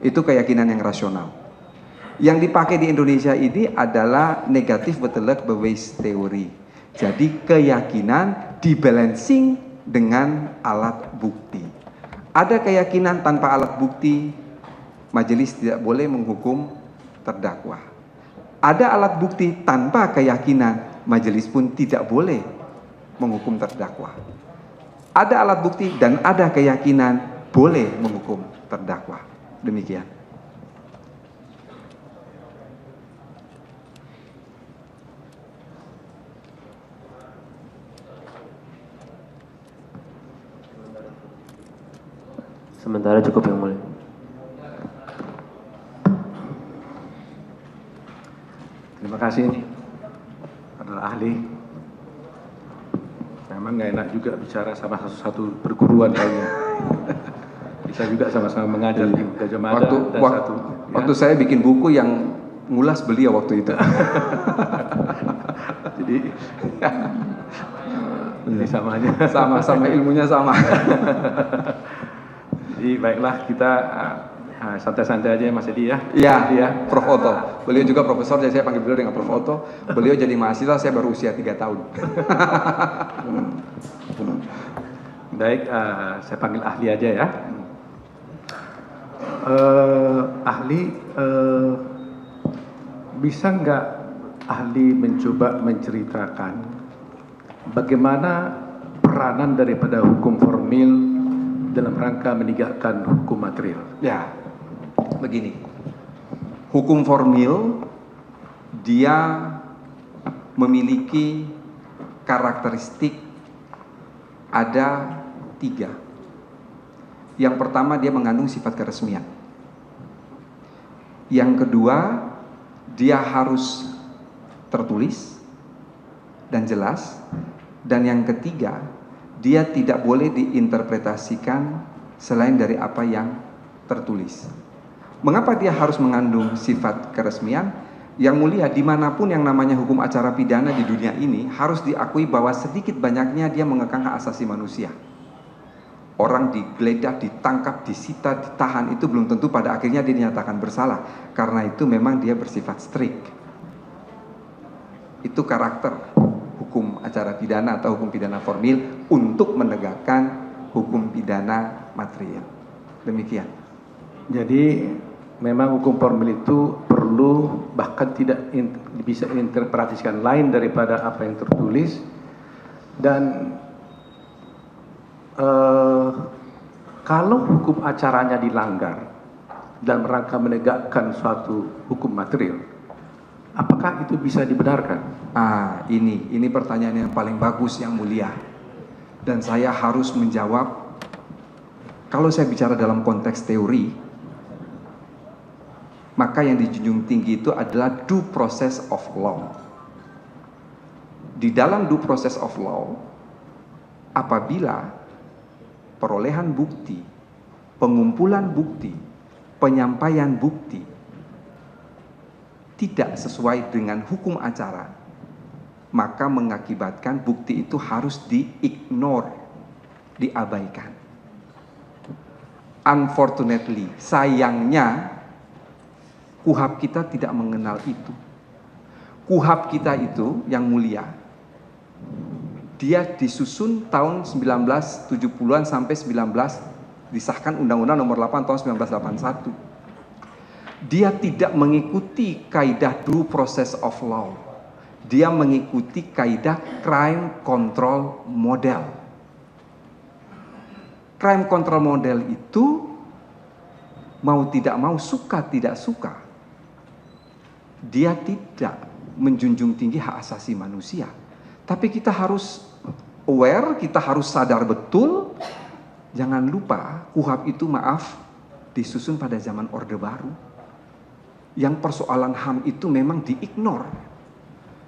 Itu keyakinan yang rasional. Yang dipakai di Indonesia ini adalah negatif betelek bewijs teori. Jadi keyakinan dibalancing dengan alat bukti. Ada keyakinan tanpa alat bukti, majelis tidak boleh menghukum terdakwa. Ada alat bukti tanpa keyakinan, majelis pun tidak boleh menghukum terdakwa. Ada alat bukti dan ada keyakinan, boleh menghukum terdakwa. Demikian. Sementara cukup yang mulia. Terima kasih, ini adalah ahli. Memang nggak enak juga bicara sama satu perguruan kayaknya. Kita juga sama-sama mengajar di Gajah Mada dan satu. Waktu saya bikin buku yang ngulas beliau waktu itu. Jadi ini sama aja. Sama-sama ilmunya sama. Jadi baiklah, kita santai-santai aja ya Mas Edi ya. Iya, Prof. Otto. Beliau juga profesor, jadi saya panggil beliau dengan Prof. Otto. Beliau jadi mahasiswa, saya baru usia 3 tahun. Baik, saya panggil ahli aja ya. Ahli, bisa nggak ahli mencoba menceritakan bagaimana peranan daripada hukum formil dalam rangka menegakkan hukum material? Ya, begini. Hukum formil, dia memiliki karakteristik ada 3. Yang pertama, dia mengandung sifat keresmian. Yang kedua, dia harus tertulis dan jelas. Dan yang ketiga, dia tidak boleh diinterpretasikan selain dari apa yang tertulis. Mengapa dia harus mengandung sifat keresmian? Yang mulia, dimanapun yang namanya hukum acara pidana di dunia ini, harus diakui bahwa sedikit banyaknya dia mengekang hak asasi manusia. Orang digeledah, ditangkap, disita, ditahan, itu belum tentu pada akhirnya dia dinyatakan bersalah. Karena itu memang dia bersifat strict. Itu karakter hukum acara pidana atau hukum pidana formil untuk menegakkan hukum pidana material. Demikian. Jadi memang hukum formil itu perlu, bahkan tidak bisa diinterpretasikan lain daripada apa yang tertulis. Dan kalau hukum acaranya dilanggar dalam rangka menegakkan suatu hukum material, apakah itu bisa dibenarkan? Ini pertanyaan yang paling bagus, yang mulia. Dan saya harus menjawab. Kalau saya bicara dalam konteks teori, maka yang dijunjung tinggi itu adalah due process of law. Di dalam due process of law, apabila perolehan bukti, pengumpulan bukti, penyampaian bukti tidak sesuai dengan hukum acara, maka mengakibatkan bukti itu harus di-ignore, diabaikan. Unfortunately, sayangnya, KUHP kita tidak mengenal itu. KUHP kita itu, yang mulia, dia disusun tahun 1970-an sampai disahkan Undang-Undang Nomor 8 tahun 1981. Dia tidak mengikuti kaidah due process of law. Dia mengikuti kaidah crime control model. Crime control model itu mau tidak mau, suka tidak suka, dia tidak menjunjung tinggi hak asasi manusia. Tapi kita harus aware, kita harus sadar betul. Jangan lupa KUHP itu, maaf, disusun pada zaman Orde Baru. Yang persoalan HAM itu memang di-ignore.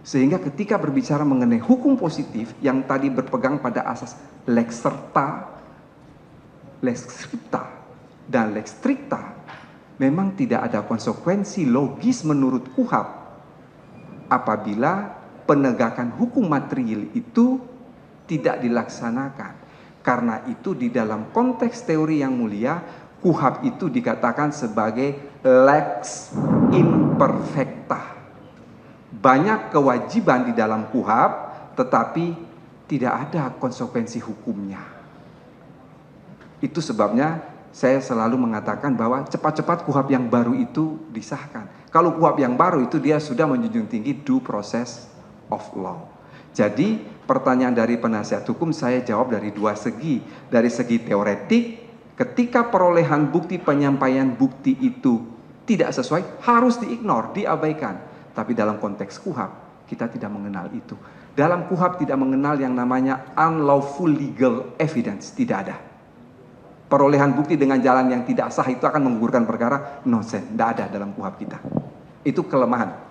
Sehingga ketika berbicara mengenai hukum positif yang tadi berpegang pada asas lex serta, lex scripta, dan lex stricta, memang tidak ada konsekuensi logis menurut KUHP apabila penegakan hukum material itu tidak dilaksanakan. Karena itu di dalam konteks teori yang mulia, KUHP itu dikatakan sebagai lex imperfecta. Banyak kewajiban di dalam KUHP, tetapi tidak ada konsekuensi hukumnya. Itu sebabnya saya selalu mengatakan bahwa cepat-cepat KUHP yang baru itu disahkan. Kalau KUHP yang baru itu dia sudah menjunjung tinggi due process of law. Jadi pertanyaan dari penasihat hukum saya jawab dari dua segi. Dari segi teoretik, ketika perolehan bukti, penyampaian bukti itu tidak sesuai, harus diignore, diabaikan. Tapi dalam konteks KUHP, kita tidak mengenal itu. Dalam KUHP tidak mengenal yang namanya unlawful legal evidence, tidak ada. Perolehan bukti dengan jalan yang tidak sah itu akan menggugurkan perkara, no sense, tidak ada dalam KUHP kita. Itu kelemahan.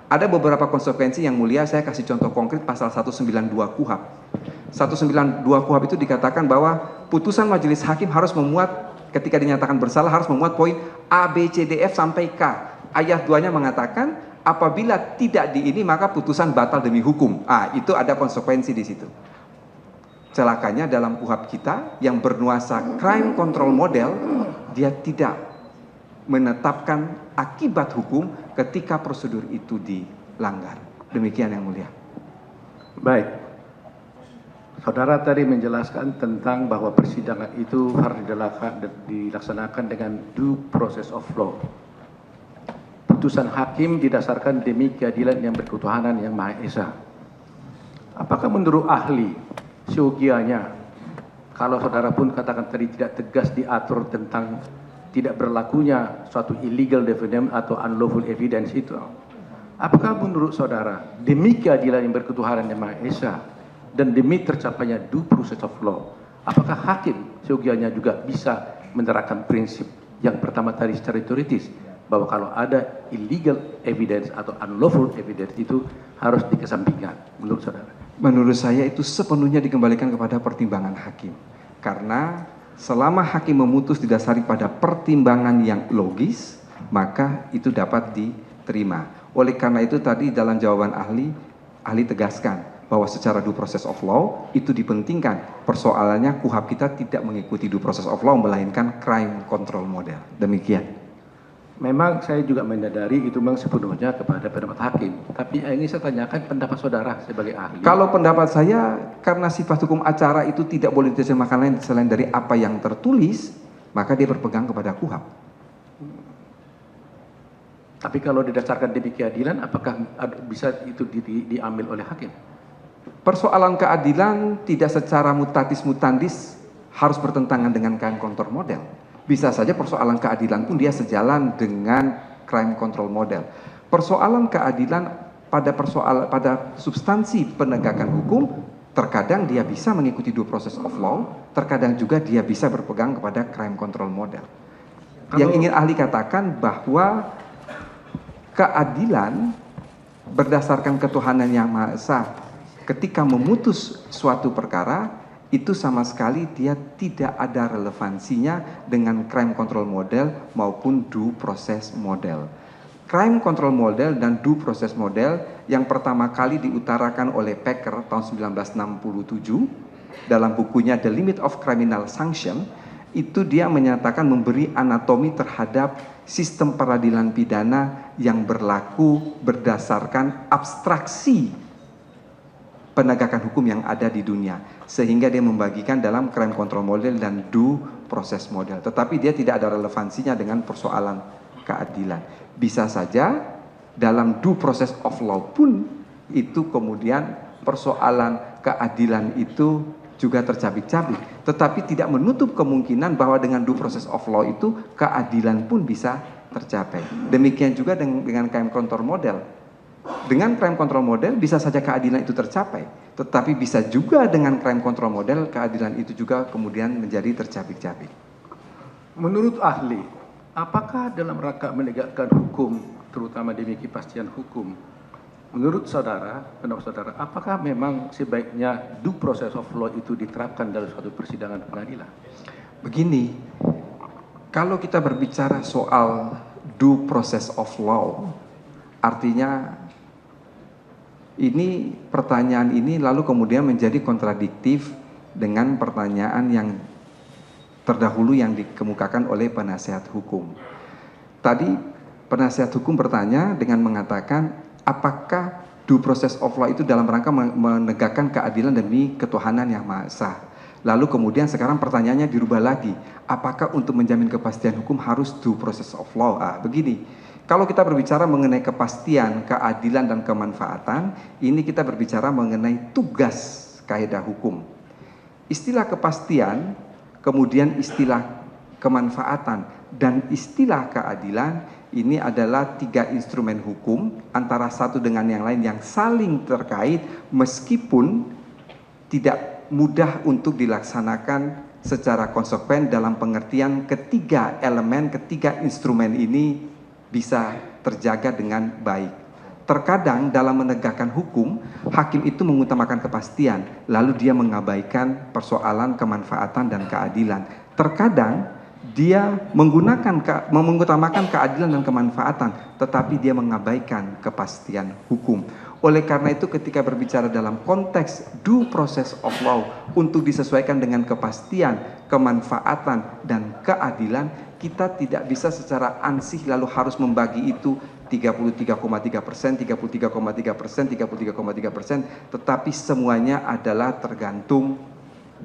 Ada beberapa konsekuensi yang mulia, saya kasih contoh konkret pasal 192 KUHP. 192 KUHP itu dikatakan bahwa putusan majelis hakim harus memuat, ketika dinyatakan bersalah harus memuat poin A, B, C, D, F sampai K. Ayat 2-nya mengatakan apabila tidak di ini maka putusan batal demi hukum. Itu ada konsekuensi di situ. Celakanya dalam KUHP kita yang bernuansa crime control model, dia tidak menetapkan akibat hukum ketika prosedur itu dilanggar. Demikian yang mulia. Baik. Saudara tadi menjelaskan tentang bahwa persidangan itu harus dilaksanakan dengan due process of law. Putusan hakim didasarkan demi keadilan yang berketuhanan yang Maha Esa. Apakah menurut ahli, seyogianya, kalau saudara pun katakan tadi tidak tegas diatur tentang tidak berlakunya suatu illegal evidence atau unlawful evidence itu, apakah menurut saudara demi keadilan yang berketuhanan yang Maha Esa dan demi tercapainya due process of law, apakah hakim seyogianya juga bisa menerapkan prinsip yang pertama tadi secara teoritis, bahwa kalau ada illegal evidence atau unlawful evidence itu harus dikesampingkan menurut saudara? Menurut saya itu sepenuhnya dikembalikan kepada pertimbangan hakim. Karena selama hakim memutus didasari pada pertimbangan yang logis, maka itu dapat diterima. Oleh karena itu tadi dalam jawaban ahli tegaskan bahwa secara due process of law itu dipentingkan. Persoalannya KUHP kita tidak mengikuti due process of law, melainkan crime control model. Demikian. Memang saya juga menyadari itu memang sepenuhnya kepada pendapat hakim. Tapi ini saya tanyakan pendapat saudara sebagai ahli. Kalau pendapat saya, karena sifat hukum acara itu tidak boleh diterjemahkan lain selain dari apa yang tertulis, maka dia berpegang kepada KUHP. Tapi kalau didasarkan demi keadilan, apakah bisa itu diambil oleh hakim? Persoalan keadilan tidak secara mutatis mutandis harus bertentangan dengan crime control model. Bisa saja persoalan keadilan pun dia sejalan dengan crime control model. Persoalan keadilan pada substansi penegakan hukum, terkadang dia bisa mengikuti due process of law, terkadang juga dia bisa berpegang kepada crime control model. Yang ingin ahli katakan bahwa keadilan berdasarkan ketuhanan yang Maha Esa ketika memutus suatu perkara, itu sama sekali dia tidak ada relevansinya dengan crime control model maupun due process model. Crime control model dan due process model yang pertama kali diutarakan oleh Packer tahun 1967 dalam bukunya The Limit of Criminal Sanction, itu dia menyatakan memberi anatomi terhadap sistem peradilan pidana yang berlaku berdasarkan abstraksi penegakan hukum yang ada di dunia, sehingga dia membagikan dalam crime control model dan due process model. Tetapi dia tidak ada relevansinya dengan persoalan keadilan. Bisa saja dalam due process of law pun itu kemudian persoalan keadilan itu juga tercabik-cabik. Tetapi tidak menutup kemungkinan bahwa dengan due process of law itu keadilan pun bisa tercapai. Demikian juga dengan crime control model. Dengan crime control model bisa saja keadilan itu tercapai, tetapi bisa juga dengan crime control model keadilan itu juga kemudian menjadi tercabik-cabik. Menurut ahli, apakah dalam rangka menegakkan hukum, terutama demi kepastian hukum, menurut saudara, pendapat saudara, apakah memang sebaiknya due process of law itu diterapkan dalam suatu persidangan pengadilan? Begini, kalau kita berbicara soal due process of law, artinya Ini pertanyaan ini lalu kemudian menjadi kontradiktif dengan pertanyaan yang terdahulu yang dikemukakan oleh penasihat hukum. Tadi penasihat hukum bertanya dengan mengatakan apakah due process of law itu dalam rangka menegakkan keadilan demi ketuhanan yang Maha Esa. Lalu kemudian sekarang pertanyaannya dirubah lagi, apakah untuk menjamin kepastian hukum harus due process of law? Begini. Kalau kita berbicara mengenai kepastian, keadilan, dan kemanfaatan, ini kita berbicara mengenai tugas kaidah hukum. Istilah kepastian, kemudian istilah kemanfaatan, dan istilah keadilan, ini adalah 3 instrumen hukum, antara satu dengan yang lain yang saling terkait, meskipun tidak mudah untuk dilaksanakan secara konsekuen dalam pengertian ketiga elemen, ketiga instrumen ini bisa terjaga dengan baik. Terkadang dalam menegakkan hukum, hakim itu mengutamakan kepastian, lalu dia mengabaikan persoalan kemanfaatan dan keadilan. Terkadang dia mengutamakan keadilan dan kemanfaatan, tetapi dia mengabaikan kepastian hukum. Oleh karena itu ketika berbicara dalam konteks due process of law untuk disesuaikan dengan kepastian, kemanfaatan, dan keadilan, kita tidak bisa secara ansih lalu harus membagi itu 33,3%, 33,3%, 33,3%, tetapi semuanya adalah tergantung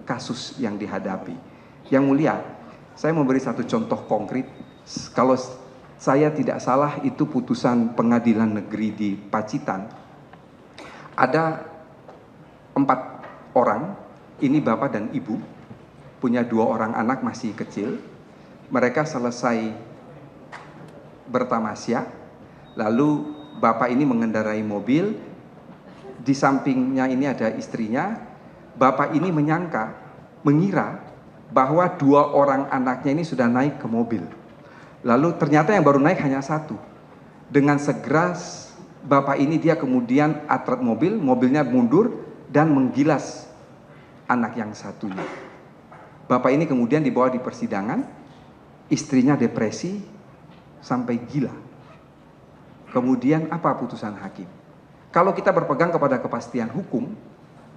kasus yang dihadapi. Yang mulia, saya memberi satu contoh konkret. Kalau saya tidak salah itu putusan pengadilan negeri di Pacitan. Ada 4 orang, ini bapak dan ibu, punya 2 orang anak masih kecil. Mereka selesai bertamasya, lalu bapak ini mengendarai mobil, di sampingnya ini ada istrinya. Bapak ini mengira bahwa 2 orang anaknya ini sudah naik ke mobil. Lalu ternyata yang baru naik hanya 1. Dengan segera bapak ini dia kemudian atret mobil, mobilnya mundur dan menggilas anak yang satunya. Bapak ini kemudian dibawa di persidangan. Istrinya depresi sampai gila. Kemudian apa putusan hakim? Kalau kita berpegang kepada kepastian hukum,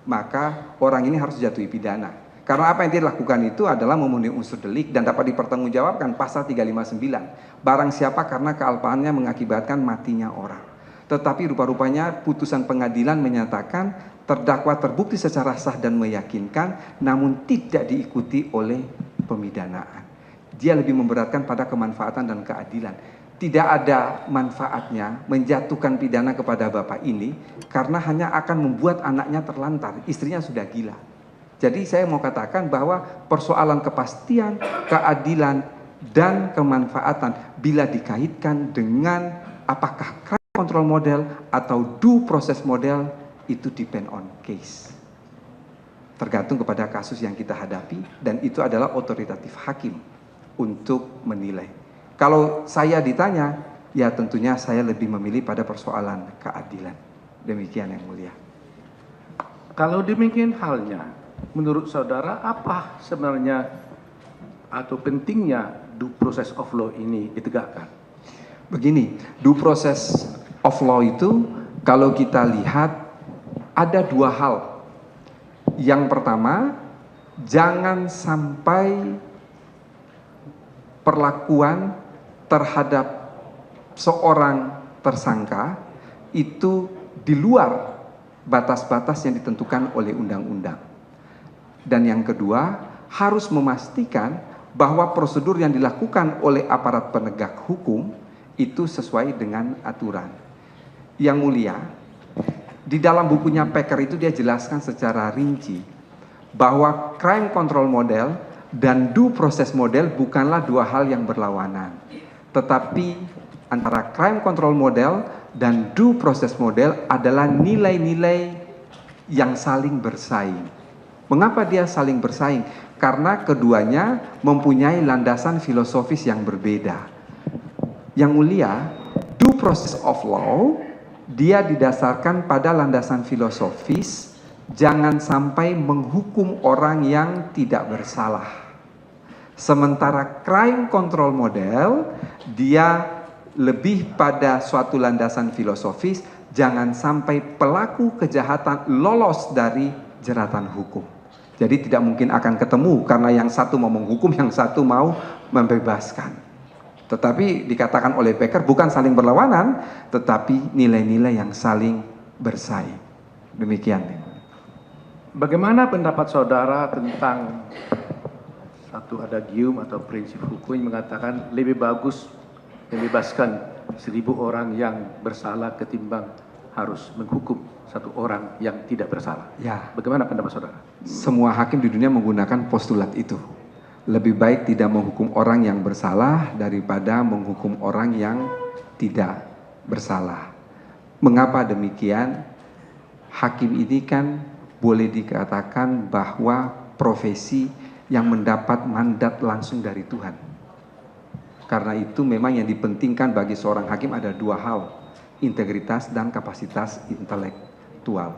maka orang ini harus dijatuhi pidana. Karena apa yang dia lakukan itu adalah memenuhi unsur delik dan dapat dipertanggungjawabkan pasal 359. Barang siapa karena kealpaannya mengakibatkan matinya orang. Tetapi rupa-rupanya putusan pengadilan menyatakan terdakwa terbukti secara sah dan meyakinkan, namun tidak diikuti oleh pemidanaan. Dia lebih memberatkan pada kemanfaatan dan keadilan. Tidak ada manfaatnya menjatuhkan pidana kepada bapak ini karena hanya akan membuat anaknya terlantar, istrinya sudah gila. Jadi saya mau katakan bahwa persoalan kepastian, keadilan, dan kemanfaatan bila dikaitkan dengan apakah crime control model atau due process model, itu depend on case. Tergantung kepada kasus yang kita hadapi dan itu adalah otoritatif hakim untuk menilai. Kalau saya ditanya, ya tentunya saya lebih memilih pada persoalan keadilan. Demikian yang mulia. Kalau demikian halnya, menurut saudara apa sebenarnya atau pentingnya due process of law ini ditegakkan? Begini, due process of law itu kalau kita lihat ada 2 hal. Yang pertama, jangan sampai perlakuan terhadap seorang tersangka itu di luar batas-batas yang ditentukan oleh undang-undang. Dan yang kedua, harus memastikan bahwa prosedur yang dilakukan oleh aparat penegak hukum itu sesuai dengan aturan. Yang mulia, di dalam bukunya Packer itu dia jelaskan secara rinci bahwa crime control model dan due process model bukanlah 2 hal yang berlawanan. Tetapi antara crime control model dan due process model adalah nilai-nilai yang saling bersaing. Mengapa dia saling bersaing? Karena keduanya mempunyai landasan filosofis yang berbeda. Yang mulia, due process of law, dia didasarkan pada landasan filosofis, jangan sampai menghukum orang yang tidak bersalah. Sementara crime control model, dia lebih pada suatu landasan filosofis, jangan sampai pelaku kejahatan lolos dari jeratan hukum. Jadi tidak mungkin akan ketemu karena yang satu mau menghukum, yang satu mau membebaskan. Tetapi dikatakan oleh Becker bukan saling berlawanan, tetapi nilai-nilai yang saling bersaing. Demikian. Bagaimana pendapat saudara tentang satu adagium atau prinsip hukum yang mengatakan lebih bagus membebaskan 1.000 orang yang bersalah ketimbang harus menghukum satu orang yang tidak bersalah? Ya. Bagaimana pendapat saudara? Semua hakim di dunia menggunakan postulat itu. Lebih baik tidak menghukum orang yang bersalah daripada menghukum orang yang tidak bersalah. Mengapa demikian? Hakim ini kan boleh dikatakan bahwa profesi yang mendapat mandat langsung dari Tuhan. Karena itu memang yang dipentingkan bagi seorang hakim ada dua hal, integritas dan kapasitas intelektual.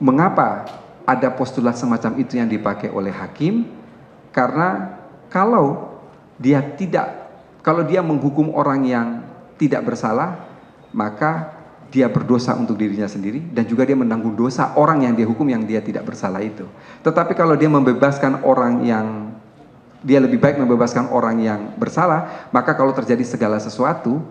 Mengapa ada postulat semacam itu yang dipakai oleh hakim? Karena kalau dia menghukum orang yang tidak bersalah, maka dia berdosa untuk dirinya sendiri dan juga dia menanggung dosa orang yang dia hukum yang dia tidak bersalah itu. Tetapi kalau dia membebaskan orang yang dia lebih baik membebaskan orang yang bersalah, maka kalau terjadi segala sesuatu,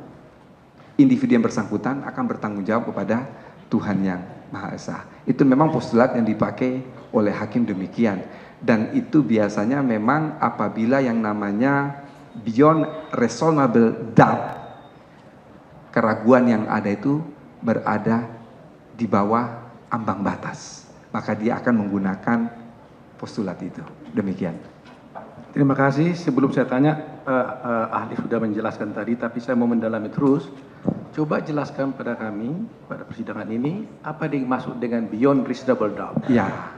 individu yang bersangkutan akan bertanggung jawab kepada Tuhan yang Maha Esa. Itu memang postulat yang dipakai oleh hakim demikian. Dan itu biasanya memang apabila yang namanya beyond reasonable doubt, keraguan yang ada itu berada di bawah ambang batas, maka dia akan menggunakan postulat itu. Demikian. Terima kasih. Sebelum saya tanya, ahli sudah menjelaskan tadi, tapi saya mau mendalami terus. Coba jelaskan pada kami, pada persidangan ini, apa yang dimaksud dengan beyond reasonable doubt? Ya,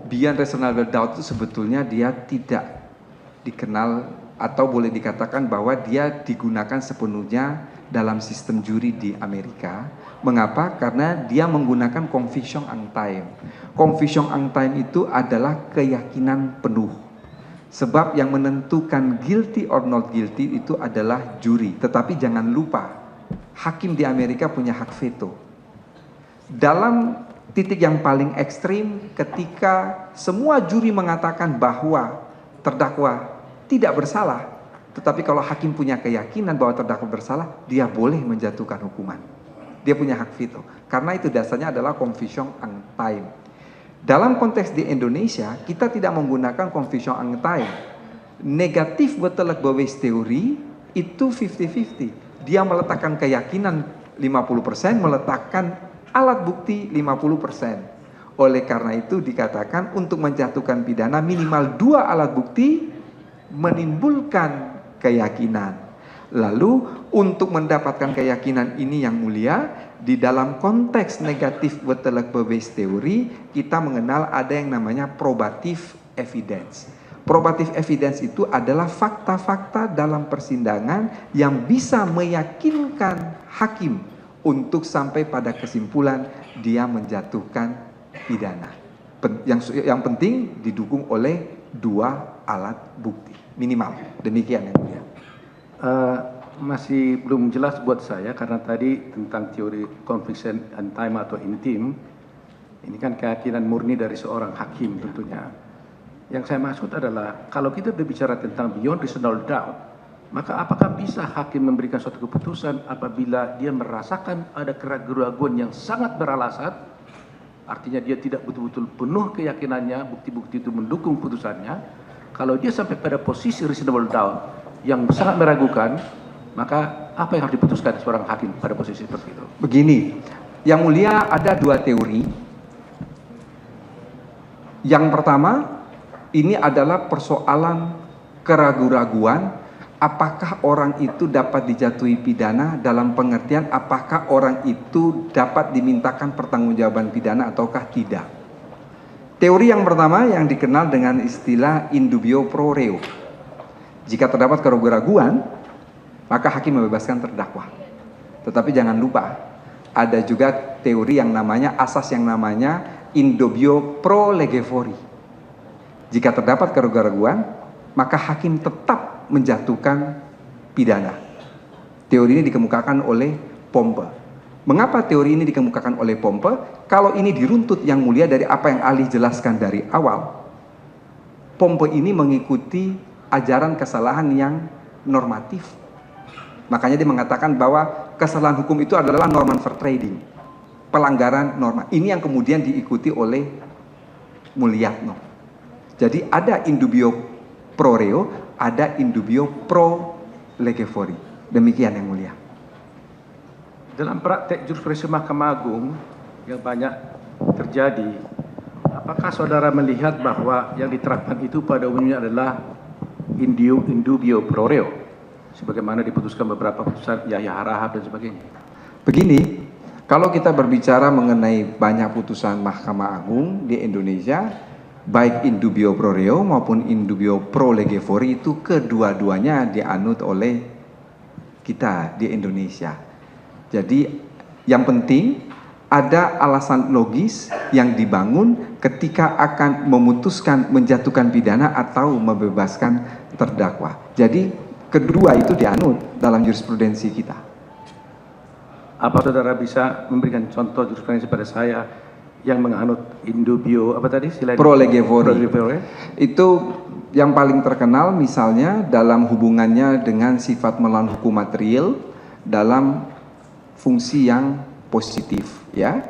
beyond reasonable doubt itu sebetulnya dia tidak dikenal atau boleh dikatakan bahwa dia digunakan sepenuhnya dalam sistem juri di Amerika. Mengapa? Karena dia menggunakan conviction ang time. Conviction ang time itu adalah keyakinan penuh. Sebab yang menentukan guilty or not guilty itu adalah juri. Tetapi jangan lupa, hakim di Amerika punya hak veto. Dalam titik yang paling ekstrim, ketika semua juri mengatakan bahwa terdakwa tidak bersalah, tetapi kalau hakim punya keyakinan bahwa terdakwa bersalah, dia boleh menjatuhkan hukuman. Dia punya hak veto. Karena itu dasarnya adalah conviction ang time. Dalam konteks di Indonesia, kita tidak menggunakan conviction ang time. Negatif betelek bawes teori itu 50-50. Dia meletakkan keyakinan 50%, meletakkan alat bukti 50%. Oleh karena itu dikatakan untuk menjatuhkan pidana minimal 2 alat bukti menimbulkan keyakinan. Lalu untuk mendapatkan keyakinan ini yang mulia, di dalam konteks negatif betelek bawes teori, kita mengenal ada yang namanya probative evidence. Probative evidence itu adalah fakta-fakta dalam persidangan yang bisa meyakinkan hakim untuk sampai pada kesimpulan dia menjatuhkan pidana. Yang penting didukung oleh 2 alat bukti minimal. Demikian yang mulia. Masih belum jelas buat saya karena tadi tentang teori conviction and time atau intim, ini kan keyakinan murni dari seorang hakim tentunya. Yang saya maksud adalah kalau kita berbicara tentang beyond reasonable doubt, maka apakah bisa hakim memberikan suatu keputusan apabila dia merasakan ada keraguan yang sangat beralasan, artinya dia tidak betul-betul penuh keyakinannya, bukti-bukti itu mendukung putusannya. Kalau dia sampai pada posisi reasonable doubt yang sangat meragukan, maka apa yang harus diputuskan seorang hakim pada posisi seperti itu? Begini, yang mulia ada 2 teori. Yang pertama, ini adalah persoalan keraguan-raguan, apakah orang itu dapat dijatuhi pidana dalam pengertian apakah orang itu dapat dimintakan pertanggungjawaban pidana ataukah tidak. Teori yang pertama yang dikenal dengan istilah in dubio pro reo. Jika terdapat keraguan-raguan, maka hakim membebaskan terdakwa. Tetapi jangan lupa, ada juga teori yang namanya asas yang namanya in dubio pro lege fori. Jika terdapat keraguan-raguan, maka hakim tetap menjatuhkan pidana. Teori ini dikemukakan oleh Pompe. Mengapa teori ini dikemukakan oleh Pompe? Kalau ini diruntut yang mulia dari apa yang ahli jelaskan dari awal, Pompe ini mengikuti ajaran kesalahan yang normatif. Makanya dia mengatakan bahwa kesalahan hukum itu adalah norman vertreding, pelanggaran norma. Ini yang kemudian diikuti oleh Mulyatno. Jadi ada indubio pro reo, ada indubio pro lege fori. Demikian yang mulia. Dalam praktek jurisprudensi Mahkamah Agung yang banyak terjadi, apakah saudara melihat bahwa yang diterapkan itu pada umumnya adalah indubio pro reo, sebagaimana diputuskan beberapa putusan Yahya Harahap dan sebagainya? Begini, kalau kita berbicara mengenai banyak putusan Mahkamah Agung di Indonesia, baik indubio pro reo maupun indubio pro lege fori, itu kedua-duanya dianut oleh kita di Indonesia. Jadi yang penting ada alasan logis yang dibangun ketika akan memutuskan menjatuhkan pidana atau membebaskan terdakwa. Jadi kedua itu dianut dalam jurisprudensi kita. Apa saudara bisa memberikan contoh jurisprudensi pada saya yang menganut indubio apa tadi? Pro lege fori. Itu yang paling terkenal misalnya dalam hubungannya dengan sifat melawan hukum material dalam fungsi yang positif, ya.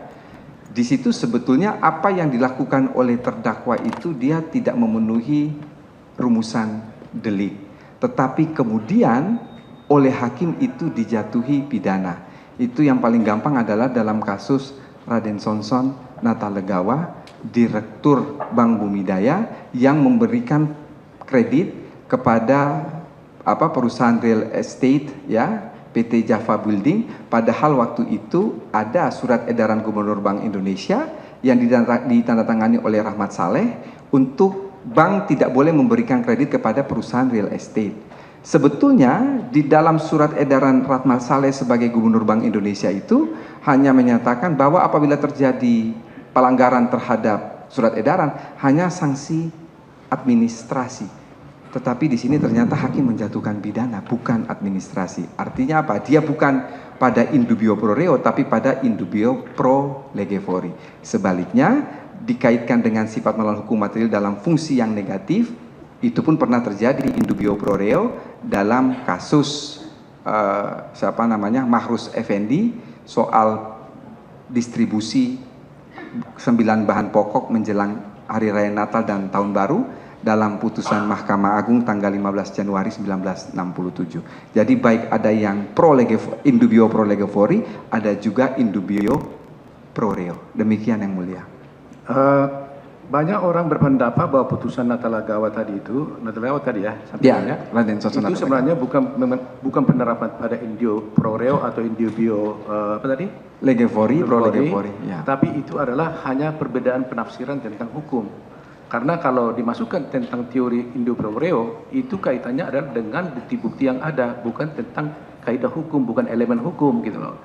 Di situ sebetulnya apa yang dilakukan oleh terdakwa itu dia tidak memenuhi rumusan delik, tetapi kemudian oleh hakim itu dijatuhi pidana. Itu yang paling gampang adalah dalam kasus Raden Sonson Natalegawa, Direktur Bank Bumidaya yang memberikan kredit kepada perusahaan real estate, ya, PT Java Building, padahal waktu itu ada surat edaran Gubernur Bank Indonesia yang ditandatangani oleh Rahmat Saleh untuk bank tidak boleh memberikan kredit kepada perusahaan real estate. Sebetulnya di dalam surat edaran Rahmat Saleh sebagai Gubernur Bank Indonesia itu hanya menyatakan bahwa apabila terjadi pelanggaran terhadap surat edaran hanya sanksi administrasi. Tetapi di sini ternyata hakim menjatuhkan pidana, bukan administrasi. Artinya apa? Dia bukan pada indubio pro reo, tapi pada indubio pro lege fori. Sebaliknya, dikaitkan dengan sifat melawan hukum material dalam fungsi yang negatif, itu pun pernah terjadi di indubio pro reo dalam kasus Mahrus Effendi soal distribusi 9 bahan pokok menjelang Hari Raya Natal dan Tahun Baru dalam putusan Mahkamah Agung tanggal 15 Januari 1967. Jadi baik ada yang indubio pro lege fori, ada juga indubio pro reo. Demikian yang mulia. Banyak orang berpendapat bahwa putusan Natalegawa tadi itu, Raden Sonson itu sebenarnya bukan penerapan pada indubio pro reo atau indubio lege fori, pro lege fori. Ya. Tapi itu adalah hanya perbedaan penafsiran tentang hukum. Karena kalau dimasukkan tentang teori indubio pro reo, itu kaitannya adalah dengan bukti-bukti yang ada, bukan tentang kaidah hukum, bukan elemen hukum gitu loh.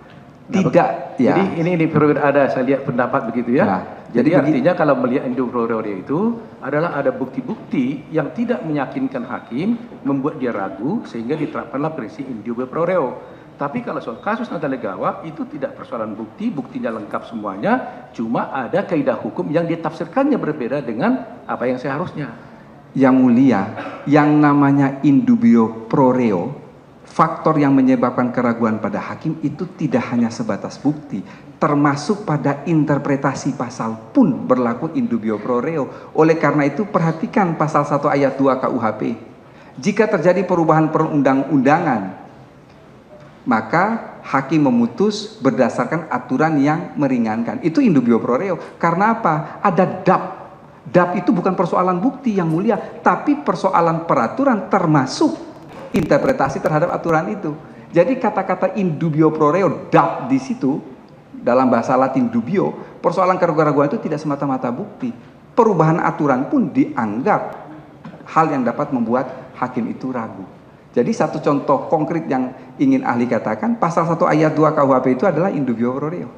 Tidak, ya. Jadi ini perlu ada, saya lihat pendapat begitu ya. Nah, jadi artinya kalau melihat indubio pro reo itu adalah ada bukti-bukti yang tidak meyakinkan hakim, membuat dia ragu sehingga diterapkanlah prinsip indubio pro reo. Tapi kalau soal kasus Natalegawa itu tidak persoalan bukti, buktinya lengkap semuanya, cuma ada kaidah hukum yang ditafsirkannya berbeda dengan apa yang seharusnya. Yang mulia, yang namanya indubio pro reo, faktor yang menyebabkan keraguan pada hakim itu tidak hanya sebatas bukti, termasuk pada interpretasi pasal pun berlaku indubio pro reo. Oleh karena itu perhatikan pasal 1 ayat 2 KUHP. Jika terjadi perubahan perundang-undangan, maka hakim memutus berdasarkan aturan yang meringankan. Itu indubio pro reo. Karena apa? Ada DAP. DAP itu bukan persoalan bukti yang mulia, tapi persoalan peraturan termasuk interpretasi terhadap aturan itu. Jadi kata-kata indubio pro reo, DAP di situ dalam bahasa Latin dubio, persoalan keraguan-keraguan itu tidak semata-mata bukti. Perubahan aturan pun dianggap hal yang dapat membuat hakim itu ragu. Jadi satu contoh konkret yang ingin ahli katakan, pasal 1 ayat 2 KUHP itu adalah indubio pro reo.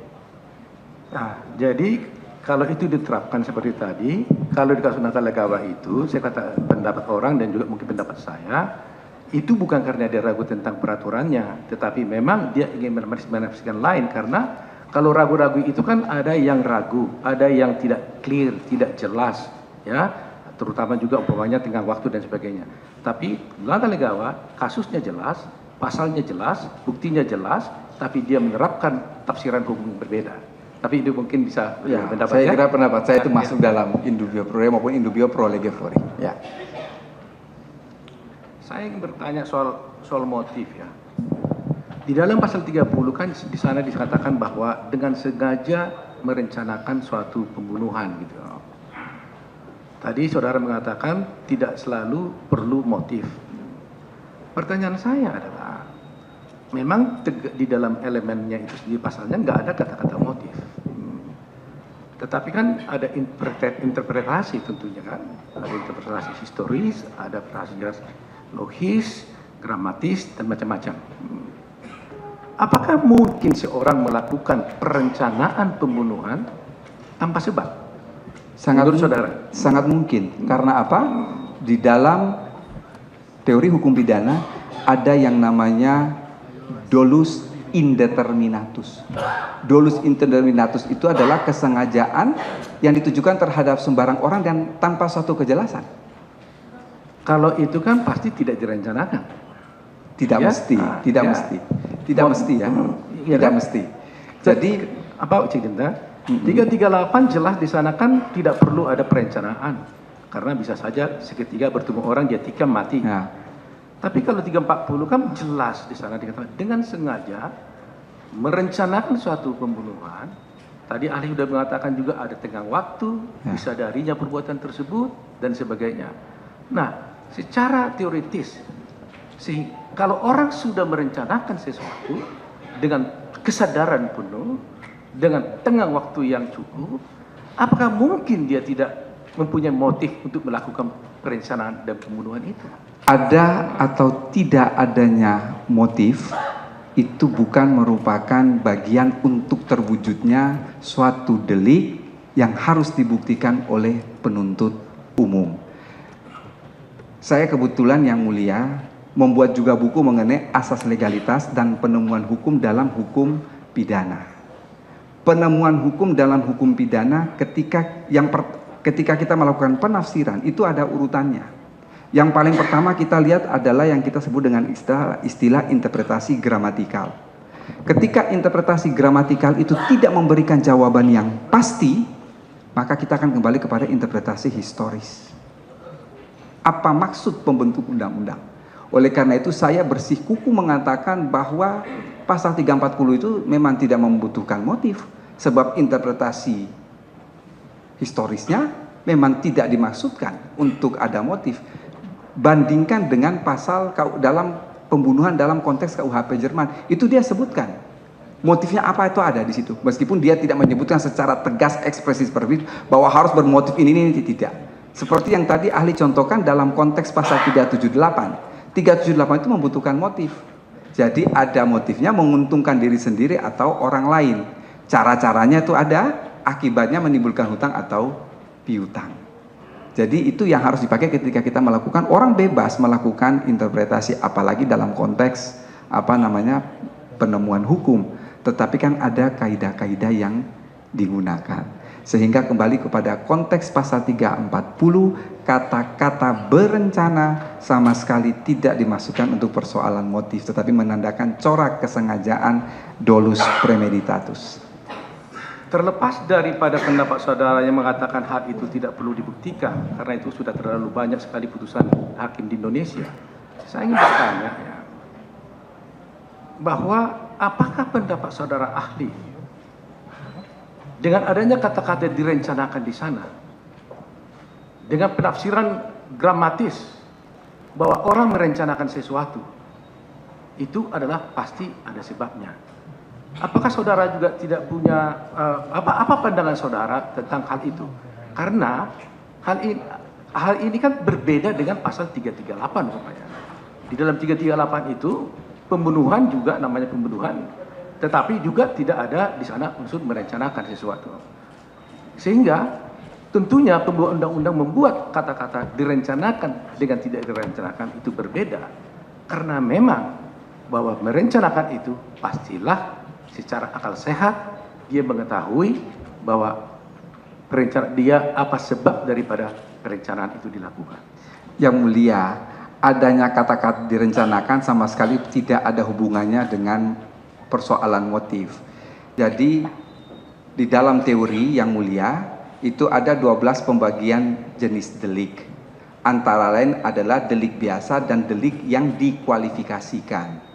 Nah, jadi kalau itu diterapkan seperti tadi, kalau di kasus Natalegawa itu, saya kata pendapat orang dan juga mungkin pendapat saya, itu bukan karena dia ragu tentang peraturannya, tetapi memang dia ingin menafsirkan lain, karena kalau ragu-ragu itu kan ada yang ragu, ada yang tidak clear, tidak jelas, ya, terutama juga umpamanya tengah waktu dan sebagainya. Tapi Lata Legawa kasusnya jelas, pasalnya jelas, buktinya jelas, tapi dia menerapkan tafsiran hukum yang berbeda. Tapi itu mungkin bisa pendapat saya kira pendapat saya itu masuk dalam indubio pro reo maupun indubio pro lege fori. Ya. Saya ingin bertanya soal motif ya. Di dalam pasal 30 kan di sana dikatakan bahwa dengan sengaja merencanakan suatu pembunuhan gitu. Tadi saudara mengatakan tidak selalu perlu motif. Pertanyaan saya adalah, memang di dalam elemennya itu sendiri pasalnya nggak ada kata-kata motif. Tetapi kan ada interpretasi tentunya kan. Ada interpretasi historis, ada interpretasi logis, gramatis, dan macam-macam. Apakah mungkin seorang melakukan perencanaan pembunuhan tanpa sebab? Menurut saudara? Sangat mungkin. Karena apa? Di dalam teori hukum pidana ada yang namanya dolus indeterminatus. Dolus indeterminatus itu adalah kesengajaan yang ditujukan terhadap sembarang orang dan tanpa suatu kejelasan. Kalau itu kan pasti tidak direncanakan. Tidak Ya? mesti, tidak Ya. mesti. Tidak mesti ya. Iya Tidak kan? mesti. Jadi apa Cik Dinda? 338 jelas di sana kan tidak perlu ada perencanaan. Karena bisa saja seketika bertemu orang dia tikam mati. ya, Tapi kalau 340 kan jelas di sana dikatakan dengan sengaja merencanakan suatu pembunuhan. Tadi ahli sudah mengatakan juga ada tenggang waktu, disadarinya perbuatan tersebut dan sebagainya. Nah, secara teoritis, kalau orang sudah merencanakan sesuatu dengan kesadaran penuh, dengan tenggang waktu yang cukup, apakah mungkin dia tidak mempunyai motif untuk melakukan perencanaan dan pembunuhan itu? ada atau tidak adanya motif itu bukan merupakan bagian untuk terwujudnya suatu delik yang harus dibuktikan oleh penuntut umum. Saya kebetulan yang mulia membuat juga buku mengenai asas legalitas dan penemuan hukum dalam hukum pidana. Penemuan hukum dalam hukum pidana ketika kita melakukan penafsiran itu ada urutannya. Yang paling pertama kita lihat adalah yang kita sebut dengan istilah interpretasi gramatikal. Ketika interpretasi gramatikal itu tidak memberikan jawaban yang pasti, maka kita akan kembali kepada interpretasi historis. Apa maksud pembentuk undang-undang? Oleh karena itu saya bersikukuh mengatakan bahwa pasal 340 itu memang tidak membutuhkan motif, sebab interpretasi historisnya memang tidak dimaksudkan untuk ada motif. Bandingkan dengan pasal dalam pembunuhan dalam konteks KUHP Jerman, itu dia sebutkan motifnya apa, itu ada di situ. Meskipun dia tidak menyebutkan secara tegas ekspresif bahwa harus bermotif ini tidak. Seperti yang tadi ahli contohkan dalam konteks pasal 378. 378 itu membutuhkan motif. Jadi ada motifnya menguntungkan diri sendiri atau orang lain. Cara-caranya itu ada, akibatnya menimbulkan hutang atau piutang. Jadi itu yang harus dipakai ketika kita melakukan, orang bebas melakukan interpretasi, apalagi dalam konteks penemuan hukum. Tetapi kan ada kaidah-kaidah yang digunakan. Sehingga kembali kepada konteks pasal 340, kata-kata berencana sama sekali tidak dimasukkan untuk persoalan motif, tetapi menandakan corak kesengajaan dolus premeditatus. Terlepas daripada pendapat saudara yang mengatakan hal itu tidak perlu dibuktikan, karena itu sudah terlalu banyak sekali putusan hakim di Indonesia, saya ingin bertanya ya, bahwa apakah pendapat saudara ahli dengan adanya kata-kata direncanakan di sana, dengan penafsiran gramatis bahwa orang merencanakan sesuatu, itu adalah pasti ada sebabnya. Apakah saudara juga tidak punya apa pandangan saudara tentang hal itu? Karena hal ini kan berbeda dengan pasal 338 rupanya. Di dalam 338 itu pembunuhan juga namanya pembunuhan, tetapi juga tidak ada di sana unsur merencanakan sesuatu. Sehingga tentunya pembuat undang-undang membuat kata-kata direncanakan dengan tidak direncanakan itu berbeda. Karena memang bahwa merencanakan itu pastilah secara akal sehat dia mengetahui bahwa dia apa sebab daripada perencanaan itu dilakukan. Yang mulia, adanya kata-kata direncanakan sama sekali tidak ada hubungannya dengan persoalan motif. Jadi di dalam teori yang mulia itu ada 12 pembagian jenis delik. Antara lain adalah delik biasa dan delik yang dikualifikasikan.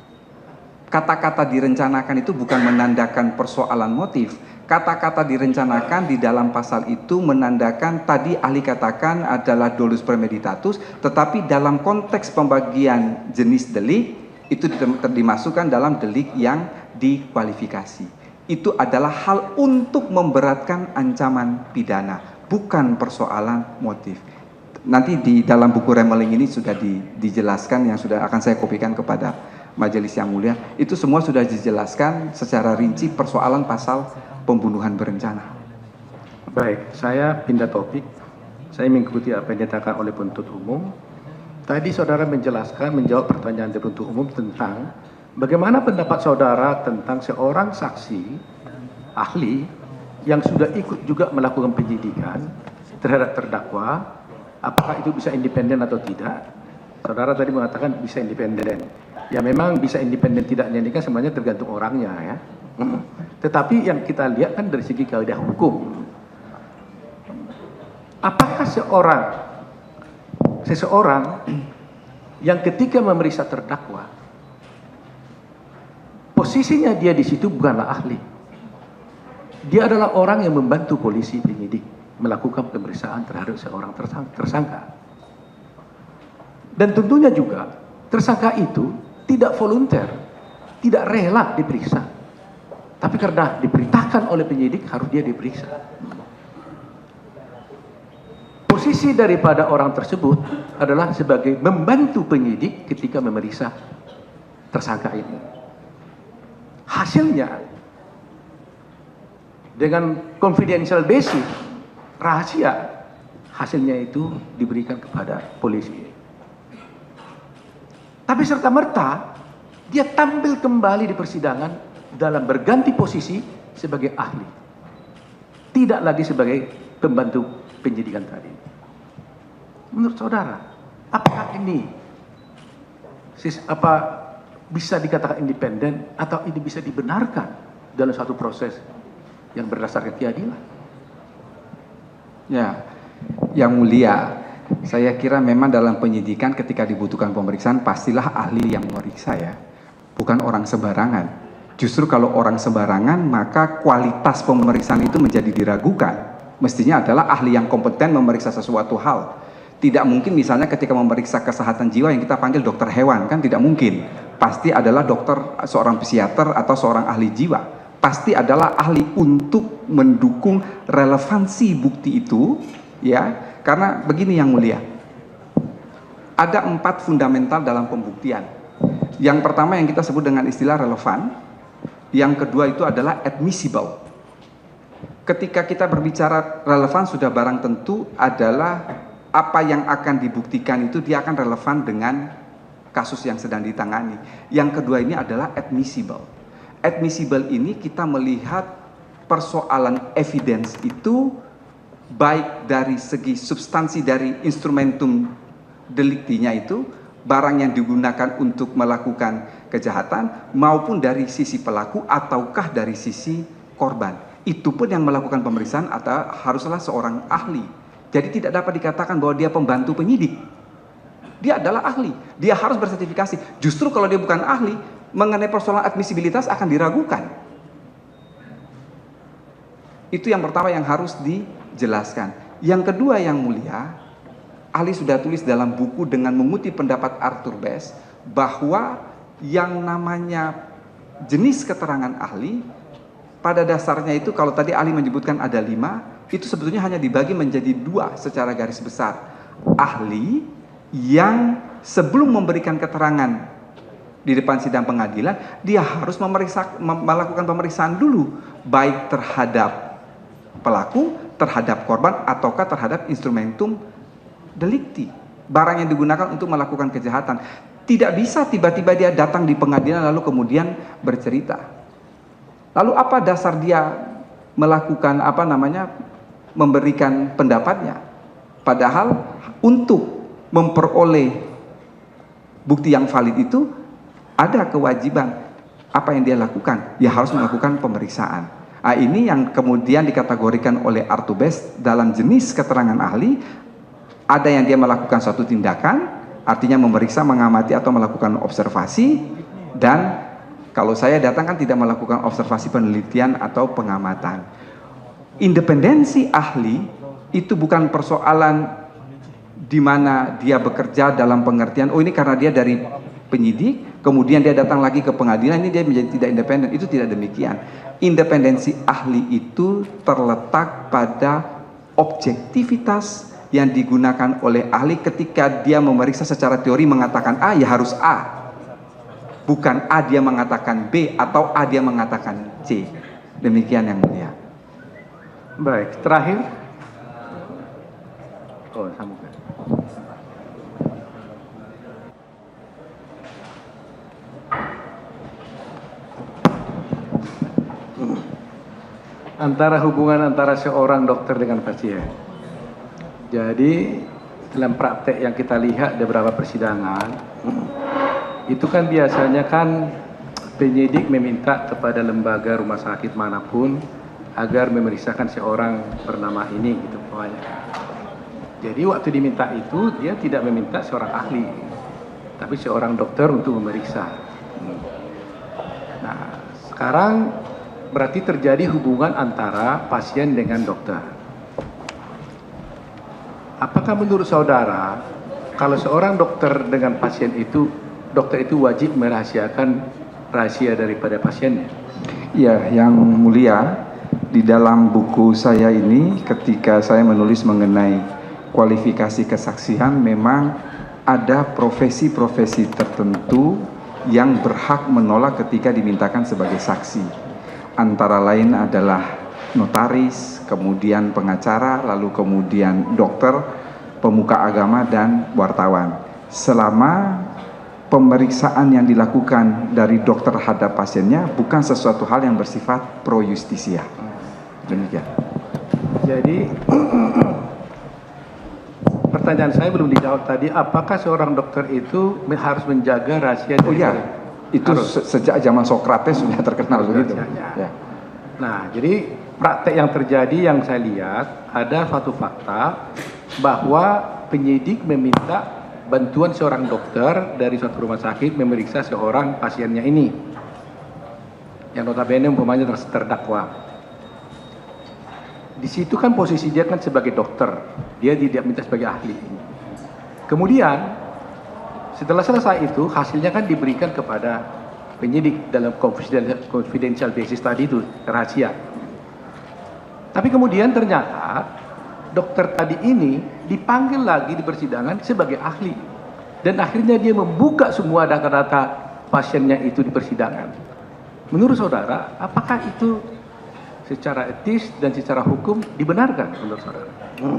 Kata-kata direncanakan itu bukan menandakan persoalan motif. Kata-kata direncanakan di dalam pasal itu menandakan tadi ahli katakan adalah dolus premeditatus, tetapi dalam konteks pembagian jenis delik itu dimasukkan dalam delik yang dikualifikasi. Itu adalah hal untuk memberatkan ancaman pidana, bukan persoalan motif. Nanti di dalam buku Remeling ini sudah dijelaskan, yang sudah akan saya kopikan kepada majelis yang mulia. Itu semua sudah dijelaskan secara rinci persoalan pasal pembunuhan berencana. Baik, saya pindah topik. Saya mengikuti apa yang dikatakan oleh penuntut umum. Tadi saudara menjawab pertanyaan dari penuntut umum tentang bagaimana pendapat saudara tentang seorang saksi ahli yang sudah ikut juga melakukan penyidikan terhadap terdakwa, apakah itu bisa independen atau tidak? Saudara tadi mengatakan bisa independen. Ya memang bisa independen tidaknya ini kan sebenarnya tergantung orangnya ya. Tetapi yang kita lihat kan dari segi kaidah hukum. Apakah seseorang yang ketika memeriksa terdakwa posisinya dia di situ bukanlah ahli. Dia adalah orang yang membantu polisi penyidik melakukan pemeriksaan terhadap seorang tersangka. Dan tentunya juga tersangka itu tidak volunteer, tidak rela diperiksa. Tapi karena diperintahkan oleh penyidik harus dia diperiksa. Posisi daripada orang tersebut adalah sebagai membantu penyidik ketika memeriksa tersangka ini. Hasilnya dengan confidential basis, rahasia, hasilnya itu diberikan kepada polisi. Tapi serta-merta dia tampil kembali di persidangan dalam berganti posisi sebagai ahli. Tidak lagi sebagai pembantu penyidikan tadi. Menurut saudara, apakah ini bisa dikatakan independen atau ini bisa dibenarkan dalam suatu proses yang berdasarkan keadilan? Ya, yang mulia, saya kira memang dalam penyidikan ketika dibutuhkan pemeriksaan pastilah ahli yang memeriksa ya, bukan orang sembarangan. Justru kalau orang sembarangan maka kualitas pemeriksaan itu menjadi diragukan. Mestinya adalah ahli yang kompeten memeriksa sesuatu hal. Tidak mungkin misalnya ketika memeriksa kesehatan jiwa yang kita panggil dokter hewan, kan tidak mungkin. Pasti adalah dokter, seorang psikiater atau seorang ahli jiwa. Pasti adalah ahli untuk mendukung relevansi bukti itu, ya. Karena begini yang mulia, ada 4 fundamental dalam pembuktian. Yang pertama yang kita sebut dengan istilah relevan, yang kedua itu adalah admissible. Ketika kita berbicara relevan sudah barang tentu adalah apa yang akan dibuktikan itu dia akan relevan dengan kasus yang sedang ditangani. Yang kedua ini adalah admissible. Admissible ini kita melihat persoalan evidence itu baik dari segi substansi dari instrumentum deliktinya itu, barang yang digunakan untuk melakukan kejahatan, maupun dari sisi pelaku ataukah dari sisi korban. Itu pun yang melakukan pemeriksaan atau haruslah seorang ahli. Jadi tidak dapat dikatakan bahwa dia pembantu penyidik. Dia adalah ahli, dia harus bersertifikasi. Justru kalau dia bukan ahli, mengenai persoalan admisibilitas akan diragukan. Itu yang pertama yang harus dijelaskan. Yang kedua yang mulia, ahli sudah tulis dalam buku dengan mengutip pendapat Arthur Best bahwa yang namanya jenis keterangan ahli pada dasarnya itu kalau tadi ahli menyebutkan ada 5, itu sebetulnya hanya dibagi menjadi 2 secara garis besar. Ahli yang sebelum memberikan keterangan di depan sidang pengadilan, dia harus melakukan pemeriksaan dulu, baik terhadap pelaku, terhadap korban, ataukah terhadap instrumentum delikti, barang yang digunakan untuk melakukan kejahatan. Tidak bisa tiba-tiba dia datang di pengadilan lalu kemudian bercerita. Lalu apa dasar dia melakukan memberikan pendapatnya? Padahal untuk memperoleh bukti yang valid itu ada kewajiban. Apa yang dia lakukan? Ya harus melakukan pemeriksaan. Nah, ini yang kemudian dikategorikan oleh Artubes dalam jenis keterangan ahli. Ada yang dia melakukan suatu tindakan, artinya memeriksa, mengamati atau melakukan observasi, dan kalau saya datang kan tidak melakukan observasi, penelitian atau pengamatan. Independensi ahli itu bukan persoalan di mana dia bekerja dalam pengertian, oh ini karena dia dari penyidik, kemudian dia datang lagi ke pengadilan, ini dia menjadi tidak independen. Itu tidak demikian. Independensi ahli itu terletak pada objektivitas yang digunakan oleh ahli ketika dia memeriksa secara teori mengatakan A, ya harus A. Bukan A dia mengatakan B atau A dia mengatakan C. Demikian yang mulia. Baik, terakhir. Oh, sambungkan. Hubungan antara seorang dokter dengan pasien. Jadi dalam praktek yang kita lihat di beberapa persidangan, itu kan biasanya kan penyidik meminta kepada lembaga rumah sakit manapun agar memeriksakan seorang bernama ini gitu pokoknya. Jadi waktu diminta itu dia tidak meminta seorang ahli, tapi seorang dokter untuk memeriksa. Nah, sekarang berarti terjadi hubungan antara pasien dengan dokter. Apakah menurut saudara, kalau seorang dokter dengan pasien itu, dokter itu wajib merahasiakan rahasia daripada pasiennya? Ya, yang mulia, di dalam buku saya ini ketika saya menulis mengenai kualifikasi kesaksian, memang ada profesi-profesi tertentu yang berhak menolak ketika dimintakan sebagai saksi. Antara lain adalah notaris, kemudian pengacara, lalu kemudian dokter, pemuka agama, dan wartawan. Selama pemeriksaan yang dilakukan dari dokter terhadap pasiennya bukan sesuatu hal yang bersifat pro justisia. Demikian. Jadi pertanyaan saya belum dijawab tadi, apakah seorang dokter itu harus menjaga rahasia? Oh ya, itu sejak zaman Sokrates sudah terkenal begitu. Ya. Nah, jadi praktek yang terjadi yang saya lihat ada suatu fakta bahwa penyidik meminta bantuan seorang dokter dari suatu rumah sakit memeriksa seorang pasiennya ini yang notabene umpamanya terdakwa. Di situ kan posisi dia kan sebagai dokter, dia tidak minta sebagai ahli. Kemudian setelah selesai itu hasilnya kan diberikan kepada penyidik dalam confidential basis tadi itu, rahasia. Tapi kemudian ternyata dokter tadi ini dipanggil lagi di persidangan sebagai ahli. Dan akhirnya dia membuka semua data-data pasiennya itu di persidangan. Menurut saudara, apakah itu secara etis dan secara hukum dibenarkan menurut saudara?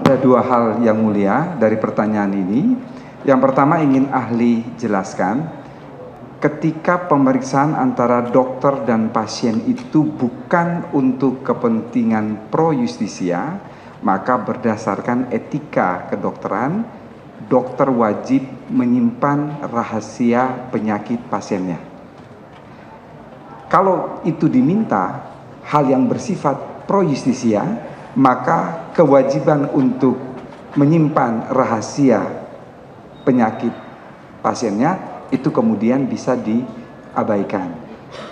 Ada dua hal yang mulia dari pertanyaan ini. Yang pertama ingin ahli jelaskan, ketika pemeriksaan antara dokter dan pasien itu bukan untuk kepentingan pro justisia, maka berdasarkan etika kedokteran, dokter wajib menyimpan rahasia penyakit pasiennya. Kalau itu diminta hal yang bersifat pro justisia, maka kewajiban untuk menyimpan rahasia penyakit pasiennya itu kemudian bisa diabaikan.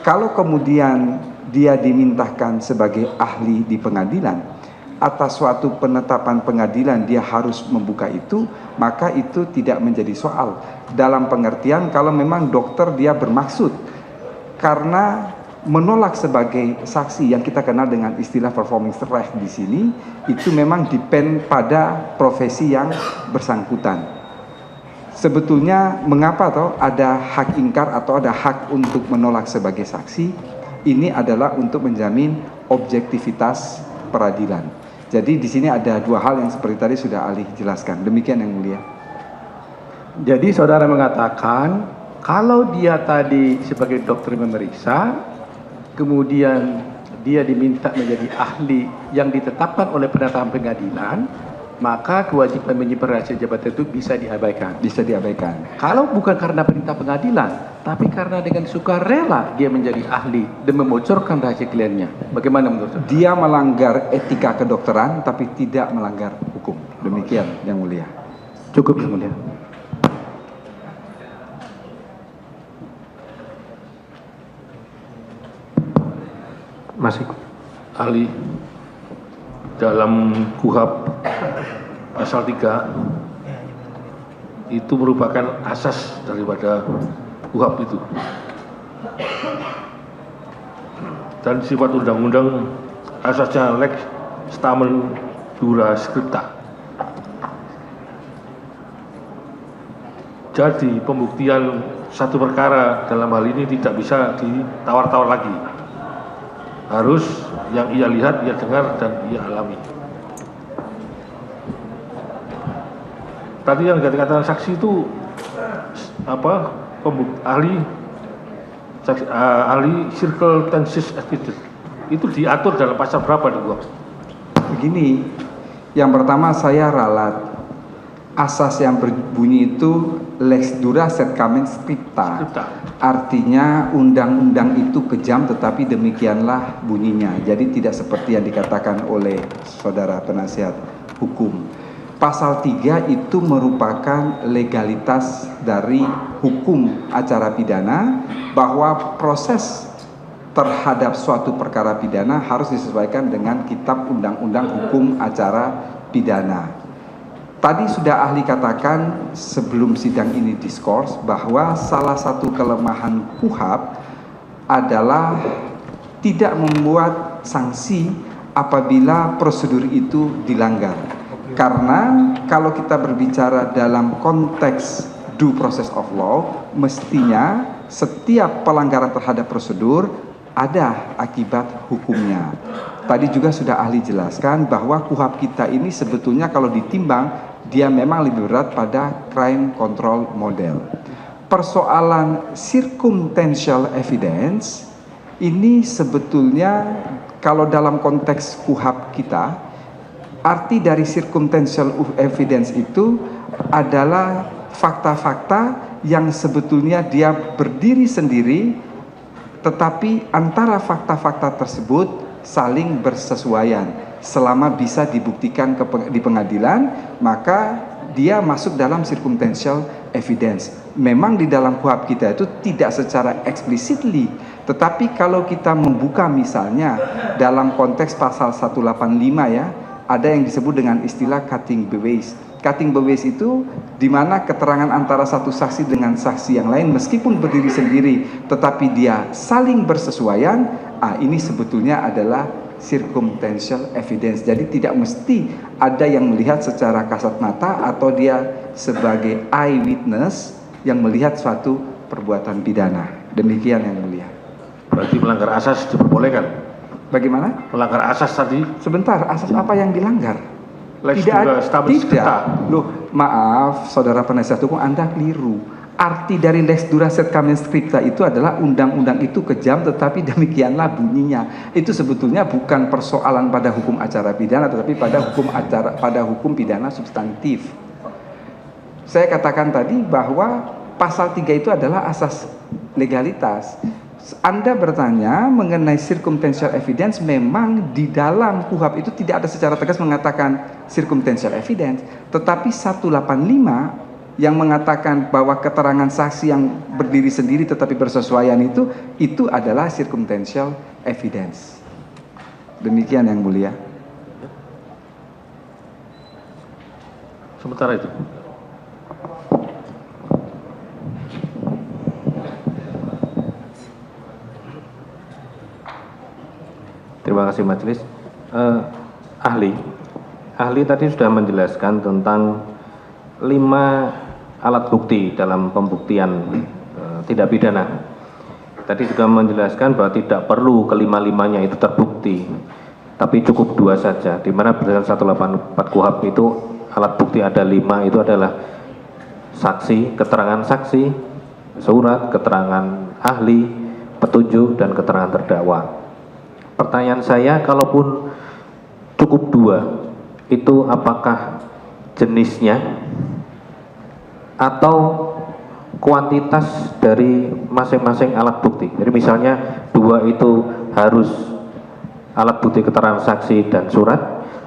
Kalau kemudian dia dimintakan sebagai ahli di pengadilan, atas suatu penetapan pengadilan dia harus membuka itu, maka itu tidak menjadi soal. Dalam pengertian kalau memang dokter dia bermaksud karena menolak sebagai saksi yang kita kenal dengan istilah performing recht di sini, itu memang depend pada profesi yang bersangkutan. Sebetulnya mengapa ada hak ingkar atau ada hak untuk menolak sebagai saksi? Ini adalah untuk menjamin objektivitas peradilan. Jadi di sini ada dua hal yang seperti tadi sudah ahli jelaskan. Demikian yang mulia. Jadi saudara mengatakan Kalau dia tadi sebagai dokter memeriksa, kemudian dia diminta menjadi ahli yang ditetapkan oleh penetapan pengadilan, maka kewajiban menyimpan rahasia jabatan itu bisa diabaikan. Bisa diabaikan. Kalau bukan karena perintah pengadilan, tapi karena dengan sukarela dia menjadi ahli dan memocorkan rahasia kliennya. Bagaimana menurut Anda? Dia melanggar etika kedokteran tapi tidak melanggar hukum. Demikian yang mulia. Cukup yang mulia. Masih. Ahli, dalam KUHAP pasal 3 itu merupakan asas daripada KUHAP itu, dan sifat undang-undang asasnya lex stamen dura scripta. Jadi pembuktian satu perkara dalam hal ini tidak bisa ditawar-tawar lagi, harus yang ia lihat, ia dengar, dan ia alami. Tadi yang dikatakan saksi itu apa? Ahli circumstances evidence itu diatur dalam pasal berapa di KUHAP? Begini, yang pertama saya ralat. Asas yang berbunyi itu lex dura sed camen scripta. Artinya undang-undang itu kejam tetapi demikianlah bunyinya. Jadi tidak seperti yang dikatakan oleh saudara penasihat hukum. Pasal 3 itu merupakan legalitas dari hukum acara pidana, bahwa proses terhadap suatu perkara pidana harus disesuaikan dengan kitab undang-undang hukum acara pidana. Tadi sudah ahli katakan sebelum sidang ini diskors bahwa salah satu kelemahan KUHAP adalah tidak membuat sanksi apabila prosedur itu dilanggar. Karena kalau kita berbicara dalam konteks due process of law, mestinya setiap pelanggaran terhadap prosedur ada akibat hukumnya. Tadi juga sudah ahli jelaskan bahwa KUHAP kita ini sebetulnya kalau ditimbang dia memang lebih berat pada crime control model. Persoalan circumstantial evidence ini sebetulnya kalau dalam konteks KUHAP kita, arti dari circumstantial evidence itu adalah fakta-fakta yang sebetulnya dia berdiri sendiri, tetapi antara fakta-fakta tersebut saling bersesuaian. Selama bisa dibuktikan di pengadilan, maka dia masuk dalam circumstantial evidence. Memang di dalam KUHAP kita itu tidak secara explicitly, tetapi kalau kita membuka misalnya dalam konteks pasal 185 ya, ada yang disebut dengan istilah cutting beways. Cutting beways itu di mana keterangan antara satu saksi dengan saksi yang lain meskipun berdiri sendiri tetapi dia saling bersesuaian, ini sebetulnya adalah circumstantial evidence. Jadi tidak mesti ada yang melihat secara kasat mata atau dia sebagai eyewitness yang melihat suatu perbuatan pidana. Demikian yang mulia. Berarti melanggar asas diperbolehkan? Bagaimana? Melanggar asas tadi? Sebentar, asas apa yang dilanggar? Lex Tidak, dura stamen scripta. Loh, maaf, saudara penasihat hukum, Anda keliru. Arti dari lex dura sed camen scripta itu adalah undang-undang itu kejam tetapi demikianlah bunyinya. Itu sebetulnya bukan persoalan pada hukum acara pidana tetapi pada hukum pidana substantif. Saya katakan tadi bahwa pasal 3 itu adalah asas legalitas. Anda bertanya mengenai circumstantial evidence, memang di dalam KUHAP itu tidak ada secara tegas mengatakan circumstantial evidence, tetapi 185 yang mengatakan bahwa keterangan saksi yang berdiri sendiri tetapi bersesuaian itu adalah circumstantial evidence. Demikian yang mulia. Sementara itu. Terima kasih majelis. Ahli tadi sudah menjelaskan tentang 5 alat bukti dalam pembuktian tidak pidana. Tadi juga menjelaskan bahwa tidak perlu kelima-limanya itu terbukti, tapi cukup 2 saja. Di mana berdasarkan 184 KUHAP itu alat bukti ada 5, itu adalah saksi, keterangan saksi, surat, keterangan ahli, petunjuk, dan keterangan terdakwa. Pertanyaan saya, kalaupun cukup 2, itu apakah jenisnya atau kuantitas dari masing-masing alat bukti? Jadi misalnya 2 itu harus alat bukti keterangan saksi dan surat,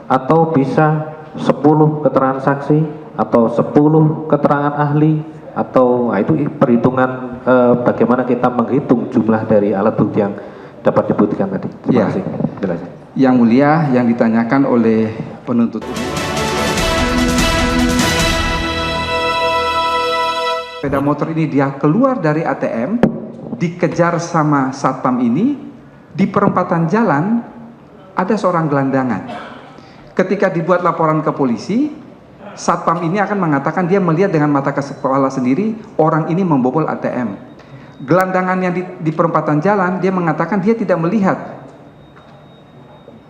atau bisa 10 keterangan saksi atau 10 keterangan ahli, atau itu perhitungan bagaimana kita menghitung jumlah dari alat bukti yang dapat dibuktikan tadi. Terima kasih. Jelasnya. Yang mulia, yang ditanyakan oleh penuntut umum. Sepeda motor ini dia keluar dari ATM, dikejar sama satpam ini, di perempatan jalan ada seorang gelandangan. Ketika dibuat laporan ke polisi, satpam ini akan mengatakan dia melihat dengan mata kepala sendiri orang ini membobol ATM. Gelandangan yang di perempatan jalan, dia mengatakan dia tidak melihat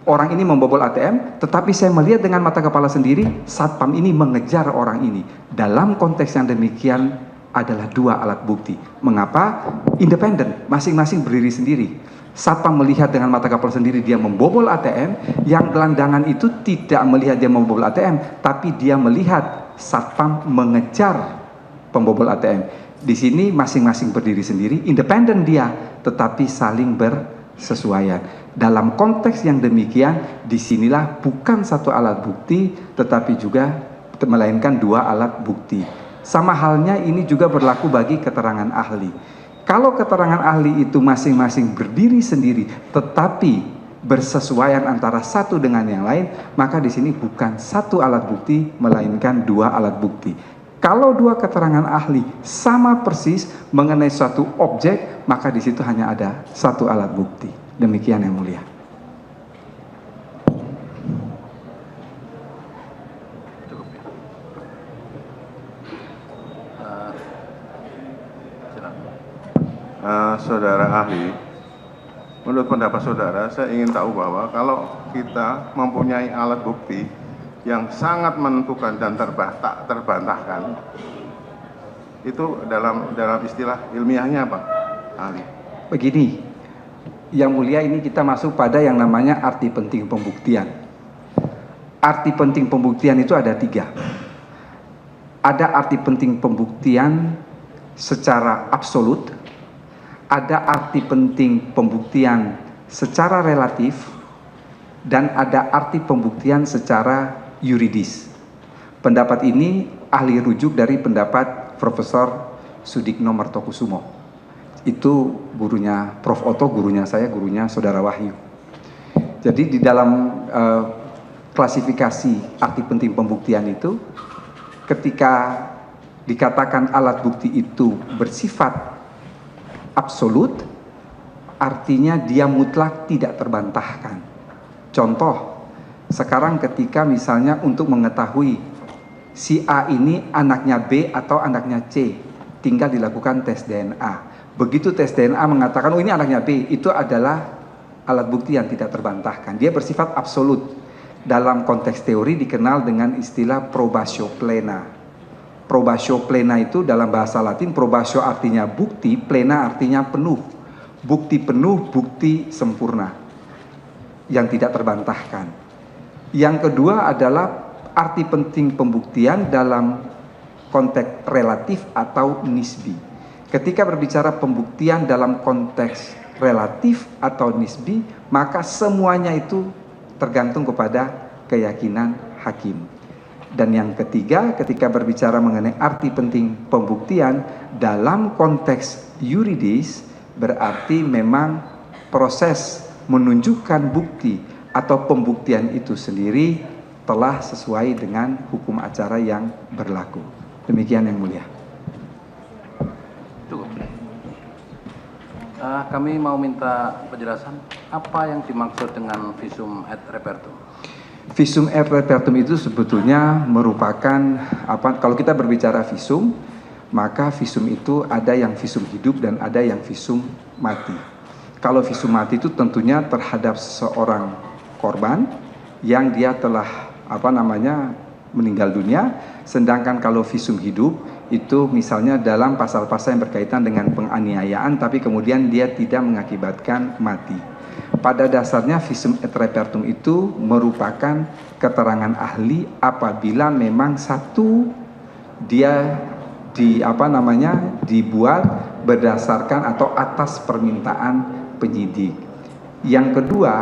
orang ini membobol ATM, tetapi saya melihat dengan mata kepala sendiri satpam ini mengejar orang ini. Dalam konteks yang demikian adalah 2 alat bukti. Mengapa? Independen, masing-masing berdiri sendiri. Satpam melihat dengan mata kepala sendiri dia membobol ATM, yang gelandangan itu tidak melihat dia membobol ATM, tapi dia melihat satpam mengejar pembobol ATM. Di sini masing-masing berdiri sendiri, independen dia, tetapi saling bersesuaian. Dalam konteks yang demikian, disinilah bukan 1 alat bukti, tetapi juga melainkan 2 alat bukti. Sama halnya ini juga berlaku bagi keterangan ahli. Kalau keterangan ahli itu masing-masing berdiri sendiri, tetapi bersesuaian antara satu dengan yang lain, maka di sini bukan 1 alat bukti, melainkan 2 alat bukti. Kalau 2 keterangan ahli sama persis mengenai suatu objek, maka di situ hanya ada 1 alat bukti. Demikian yang mulia. Saudara ahli, menurut pendapat saudara, saya ingin tahu bahwa kalau kita mempunyai alat bukti yang sangat menentukan dan tak terbantahkan, itu dalam istilah ilmiahnya apa, ahli? Begini, yang mulia, ini kita masuk pada yang namanya arti penting pembuktian. Arti penting pembuktian itu ada 3. Ada arti penting pembuktian secara absolut, ada arti penting pembuktian secara relatif, dan ada arti pembuktian secara yuridis. Pendapat ini ahli rujuk dari pendapat Profesor Sudikno Martokusumo. Itu gurunya Prof. Oto, gurunya saya, gurunya Saudara Wahyu. Jadi di dalam klasifikasi arti penting pembuktian itu, ketika dikatakan alat bukti itu bersifat absolut, artinya dia mutlak tidak terbantahkan. Contoh, sekarang ketika misalnya untuk mengetahui si A ini anaknya B atau anaknya C, tinggal dilakukan tes DNA. Begitu tes DNA mengatakan, oh ini anaknya B, itu adalah alat bukti yang tidak terbantahkan. Dia bersifat absolut. Dalam konteks teori dikenal dengan istilah probatio plena. Probatio plena itu dalam bahasa Latin, probatio artinya bukti, plena artinya penuh. Bukti penuh, bukti sempurna, yang tidak terbantahkan. Yang kedua adalah arti penting pembuktian dalam konteks relatif atau nisbi. Ketika berbicara pembuktian dalam konteks relatif atau nisbi, maka semuanya itu tergantung kepada keyakinan hakim. Dan yang ketiga, ketika berbicara mengenai arti penting pembuktian dalam konteks yuridis, berarti memang proses menunjukkan bukti atau pembuktian itu sendiri telah sesuai dengan hukum acara yang berlaku. Demikian yang mulia. Cukup. Kami mau minta penjelasan apa yang dimaksud dengan visum et repertum. Visum et repertum itu sebetulnya merupakan apa? Kalau kita berbicara visum, maka visum itu ada yang visum hidup dan ada yang visum mati. Kalau visum mati itu tentunya terhadap seseorang korban yang dia telah meninggal dunia. Sedangkan kalau visum hidup itu misalnya dalam pasal-pasal yang berkaitan dengan penganiayaan tapi kemudian dia tidak mengakibatkan mati. Pada dasarnya visum et repertum itu merupakan keterangan ahli apabila memang satu dia dibuat berdasarkan atau atas permintaan penyidik. Yang kedua,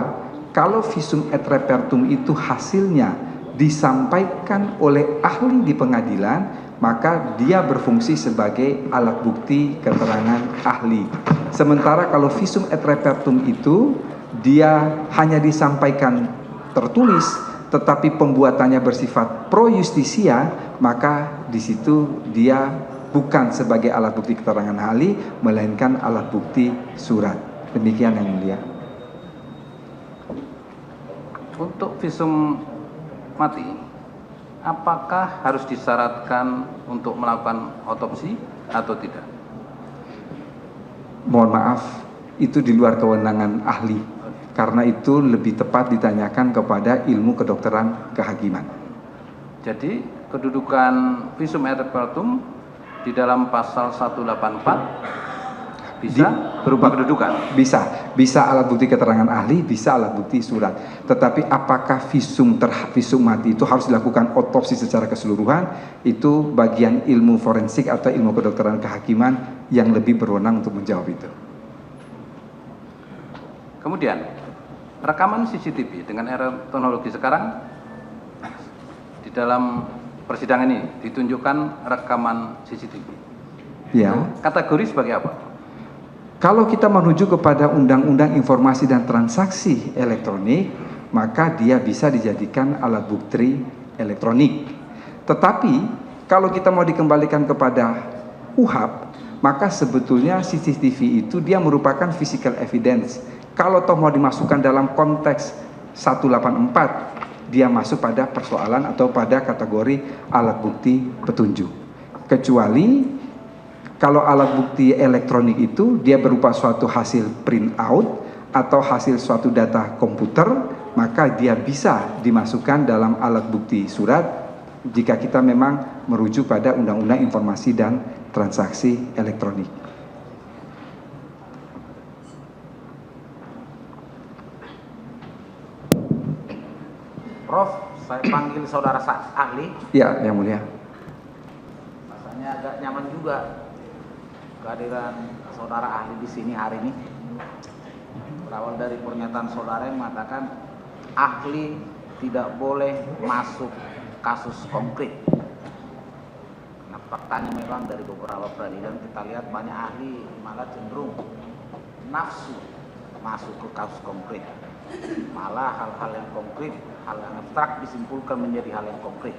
kalau visum et repertum itu hasilnya disampaikan oleh ahli di pengadilan, maka dia berfungsi sebagai alat bukti keterangan ahli. Sementara kalau visum et repertum itu dia hanya disampaikan tertulis, tetapi pembuatannya bersifat pro justisia, maka di situ dia bukan sebagai alat bukti keterangan ahli, melainkan alat bukti surat. Demikian yang mulia. Untuk visum mati, apakah harus disyaratkan untuk melakukan otopsi atau tidak? Mohon maaf, itu di luar kewenangan ahli. Karena itu lebih tepat ditanyakan kepada ilmu kedokteran kehakiman. Jadi kedudukan visum et repertum di dalam pasal 184 bisa berubah kedudukan? Bisa alat bukti keterangan ahli, bisa alat bukti surat. Tetapi apakah visum mati itu harus dilakukan otopsi secara keseluruhan, itu bagian ilmu forensik atau ilmu kedokteran kehakiman yang lebih berwenang untuk menjawab itu. Kemudian rekaman CCTV dengan era teknologi sekarang di dalam persidangan ini ditunjukkan rekaman CCTV. Ya. Kategori sebagai apa? Kalau kita menuju kepada Undang-Undang Informasi dan Transaksi Elektronik, maka dia bisa dijadikan alat bukti elektronik. Tetapi kalau kita mau dikembalikan kepada UHAP, maka sebetulnya CCTV itu dia merupakan physical evidence. Kalau toh mau dimasukkan dalam konteks 184, dia masuk pada persoalan atau pada kategori alat bukti petunjuk. Kecuali kalau alat bukti elektronik itu dia berupa suatu hasil print out atau hasil suatu data komputer, maka dia bisa dimasukkan dalam alat bukti surat jika kita memang merujuk pada Undang-Undang Informasi dan Transaksi Elektronik. Prof, saya panggil saudara ahli. Ya, yang mulia. Rasanya agak nyaman juga kehadiran saudara ahli di sini hari ini. Berawal dari pernyataan saudara yang mengatakan ahli tidak boleh masuk kasus konkret. Nah, faktanya memang dari beberapa peradilan kita lihat banyak ahli malah cenderung nafsu masuk ke kasus konkret. Malah hal-hal yang konkret, hal yang abstrak disimpulkan menjadi hal yang konkret.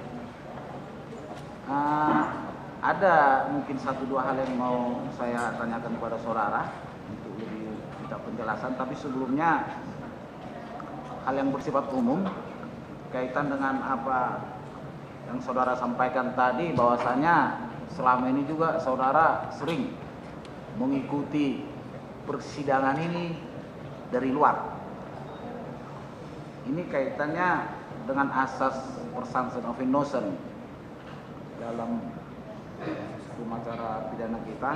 Ada mungkin 1-2 hal yang mau saya tanyakan kepada saudara untuk lebih minta penjelasan, tapi sebelumnya hal yang bersifat umum kaitan dengan apa yang saudara sampaikan tadi, bahwasanya selama ini juga saudara sering mengikuti persidangan ini dari luar. Ini kaitannya dengan asas presumption of innocence dalam hukum acara pidana kita,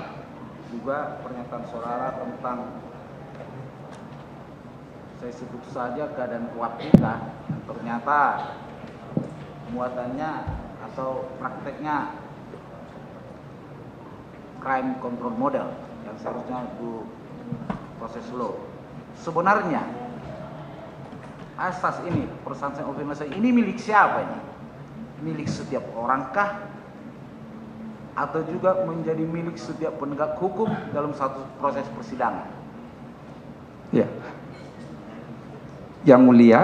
juga pernyataan saudara tentang, saya sebut saja, keadaan kuat kita yang ternyata muatannya atau prakteknya crime control model yang seharusnya itu proses law. Sebenarnya asas ini, presumption of innocence ini milik siapa ini? Milik setiap orangkah? Atau juga menjadi milik setiap penegak hukum dalam satu proses persidangan? Ya. Yang mulia,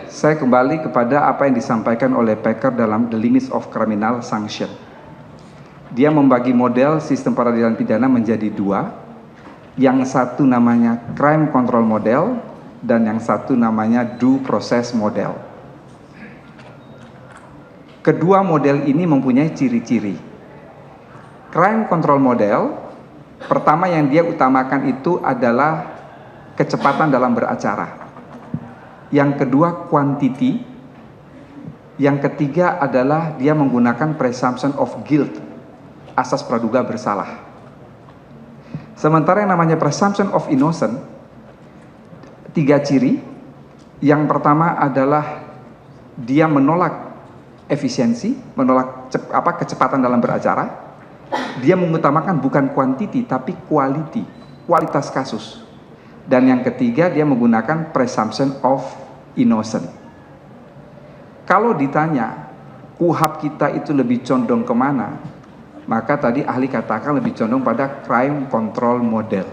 saya kembali kepada apa yang disampaikan oleh Packer dalam The Limits of Criminal Sanction. Dia membagi model sistem peradilan pidana menjadi 2. Yang satu namanya crime control model, dan yang satu namanya due process model. Kedua model ini mempunyai ciri-ciri. Crime control model, pertama yang dia utamakan itu adalah kecepatan dalam beracara. Yang kedua quantity. Yang ketiga adalah dia menggunakan presumption of guilt, asas praduga bersalah. Sementara yang namanya presumption of innocent, 3 ciri. Yang pertama adalah dia menolak efisiensi, menolak kecepatan dalam beracara. Dia mengutamakan bukan quantity tapi quality, kualitas kasus. Dan yang ketiga dia menggunakan presumption of innocent. Kalau ditanya KUHP kita itu lebih condong kemana, maka tadi ahli katakan lebih condong pada crime control model.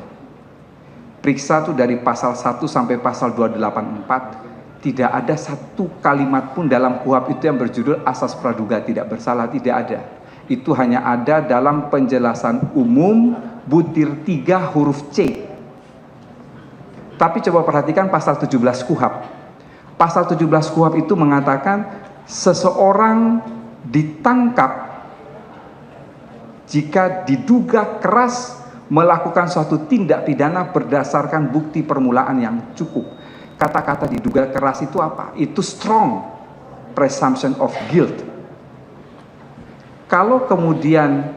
Periksa tuh dari pasal 1 sampai pasal 284, tidak ada satu kalimat pun dalam KUHP itu yang berjudul asas praduga tidak bersalah, tidak ada. Itu hanya ada dalam penjelasan umum butir 3 huruf C. Tapi coba perhatikan pasal 17 KUHP. Pasal 17 KUHP itu mengatakan seseorang ditangkap jika diduga keras melakukan suatu tindak pidana berdasarkan bukti permulaan yang cukup. Kata-kata diduga keras itu apa? Itu strong presumption of guilt. Kalau kemudian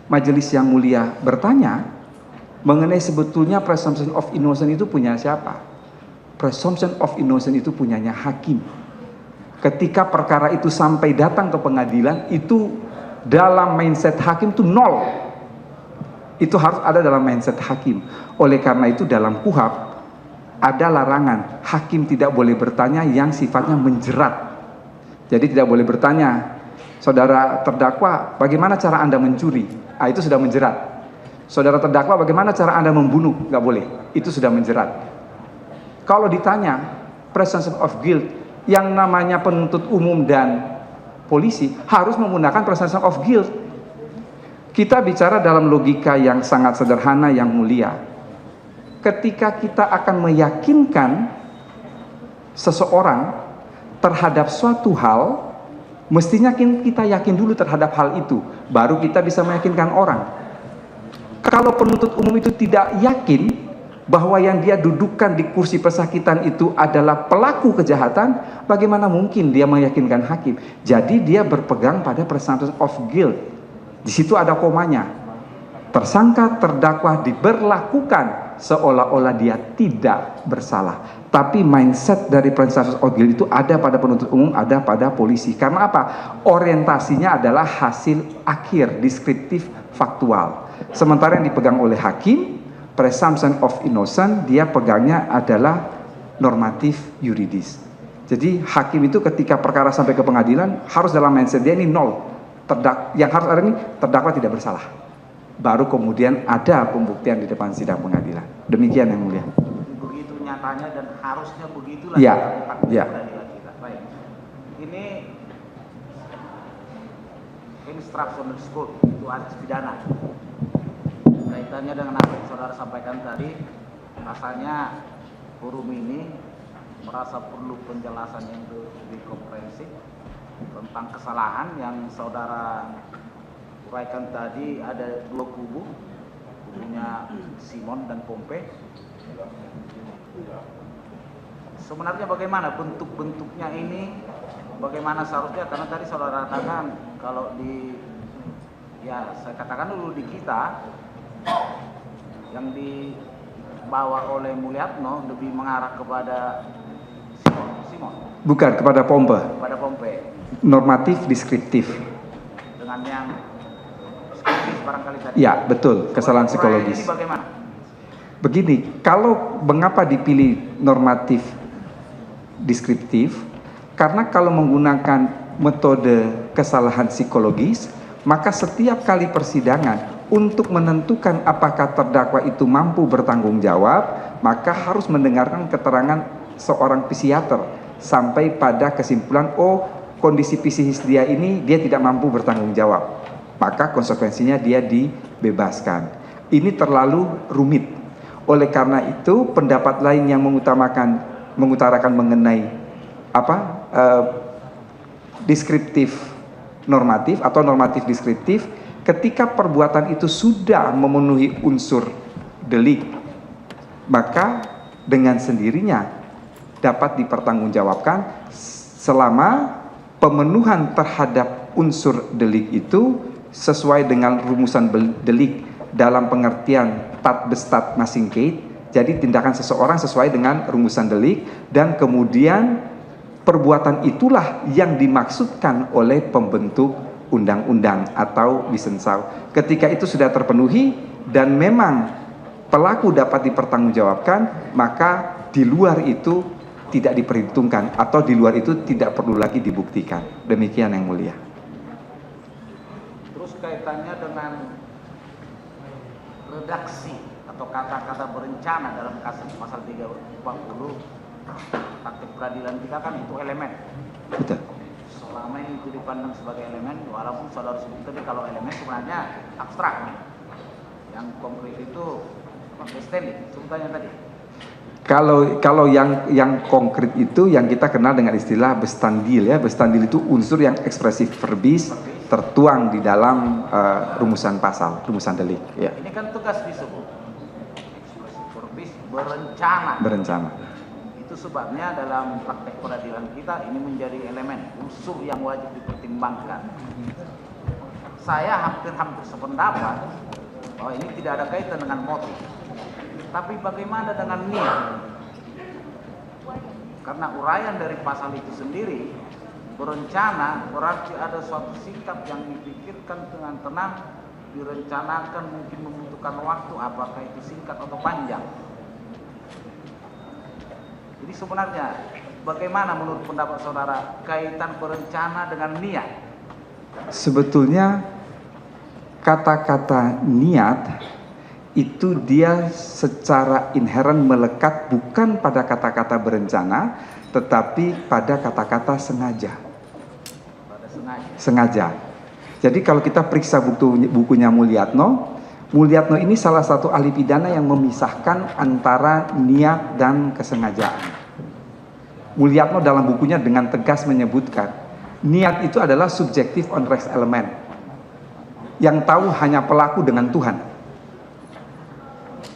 majelis yang mulia bertanya mengenai sebetulnya presumption of innocent itu punya siapa? Presumption of innocent itu punyanya hakim. Ketika perkara itu sampai datang ke pengadilan, itu dalam mindset hakim itu 0. Itu harus ada dalam mindset hakim. Oleh karena itu dalam KUHP ada larangan, hakim tidak boleh bertanya yang sifatnya menjerat. Jadi tidak boleh bertanya, saudara terdakwa, bagaimana cara Anda mencuri? Itu sudah menjerat. Saudara terdakwa, bagaimana cara Anda membunuh? Nggak boleh, itu sudah menjerat. Kalau ditanya presumption of guilt, yang namanya penuntut umum dan polisi harus menggunakan presumption of guilt. Kita bicara dalam logika yang sangat sederhana yang mulia. Ketika kita akan meyakinkan seseorang terhadap suatu hal, mestinya kita yakin dulu terhadap hal itu, baru kita bisa meyakinkan orang. Kalau penuntut umum itu tidak yakin bahwa yang dia dudukkan di kursi pesakitan itu adalah pelaku kejahatan, bagaimana mungkin dia meyakinkan hakim? Jadi dia berpegang pada presumption of guilt. Di situ ada komanya. Tersangka terdakwa diberlakukan seolah-olah dia tidak bersalah. Tapi mindset dari presumption of guilt itu ada pada penuntut umum, ada pada polisi. Karena apa? Orientasinya adalah hasil akhir, deskriptif, faktual. Sementara yang dipegang oleh hakim, presumption of innocent, dia pegangnya adalah normatif yuridis. Jadi hakim itu ketika perkara sampai ke pengadilan harus dalam mindset dia ini 0. Yang harus ada ini terdakwa tidak bersalah. Baru kemudian ada pembuktian di depan sidang pengadilan. Demikian yang mulia. Begitu nyatanya dan harusnya begitulah. Ya, ya. Baik. Ini instruction school itu asas pidana. Kaitannya dengan apa yang saudara sampaikan tadi, rasanya forum ini merasa perlu penjelasan yang lebih komprehensif tentang kesalahan yang saudara uraikan tadi. Ada 2 kubu, kubunya Simon dan Pompe. Sebenarnya bagaimana bentuk-bentuknya ini, bagaimana seharusnya, karena tadi saudara katakan kalau saya katakan dulu di kita yang dibawa oleh Mulyatno lebih mengarah kepada Simon. Bukan, kepada Pompe. Kepada Pompe. Normatif deskriptif. Dengan yang deskriptif barangkali tadi. Ya, betul, kesalahan psikologis. Ini bagaimana? Begini, kalau mengapa dipilih normatif deskriptif? Karena kalau menggunakan metode kesalahan psikologis, maka setiap kali persidangan untuk menentukan apakah terdakwa itu mampu bertanggung jawab, maka harus mendengarkan keterangan seorang psikiater sampai pada kesimpulan, oh kondisi psikis dia ini dia tidak mampu bertanggung jawab, maka konsekuensinya dia dibebaskan. Ini terlalu rumit. Oleh karena itu pendapat lain yang mengutarakan mengenai deskriptif normatif atau normatif deskriptif, ketika perbuatan itu sudah memenuhi unsur delik, maka dengan sendirinya dapat dipertanggungjawabkan selama pemenuhan terhadap unsur delik itu sesuai dengan rumusan delik dalam pengertian tat bestat masingkeit. Jadi tindakan seseorang sesuai dengan rumusan delik, dan kemudian perbuatan itulah yang dimaksudkan oleh pembentuk undang-undang atau bisensau. Ketika itu sudah terpenuhi dan memang pelaku dapat dipertanggungjawabkan, maka di luar itu tidak diperhitungkan atau di luar itu tidak perlu lagi dibuktikan. Demikian yang mulia. Terus kaitannya dengan redaksi atau kata-kata berencana dalam kasus pasal 340 praktik peradilan kita kan itu elemen. Betul. Selama ini itu dipandang sebagai elemen, walaupun saudara sebut tadi kalau elemen sebenarnya abstrak. Yang konkret itu besteli, sebutannya tadi. Kalau yang konkret itu yang kita kenal dengan istilah bestandil, ya. Bestandil itu unsur yang ekspresif verbis tertuang di dalam rumusan pasal, rumusan delik. Ya. Ini kan tegas disebut ekspresif verbis berencana. Berencana. Itu sebabnya dalam praktek peradilan kita ini menjadi elemen unsur yang wajib dipertimbangkan. Saya hampir sependapat bahwa ini tidak ada kaitan dengan motif. Tapi bagaimana dengan niat? Karena uraian dari pasal itu sendiri, berencana berarti ada suatu sikap yang dipikirkan dengan tenang, direncanakan, mungkin membutuhkan waktu, apakah itu singkat atau panjang. Jadi sebenarnya bagaimana menurut pendapat saudara kaitan berencana dengan niat? Sebetulnya kata-kata niat itu dia secara inheren melekat bukan pada kata-kata berencana, tetapi pada kata-kata sengaja. Sengaja. Jadi kalau kita periksa bukunya Mulyatno ini salah satu ahli pidana yang memisahkan antara niat dan kesengajaan. Mulyatno dalam bukunya dengan tegas menyebutkan, niat itu adalah subjektif on res element. Yang tahu hanya pelaku dengan Tuhan.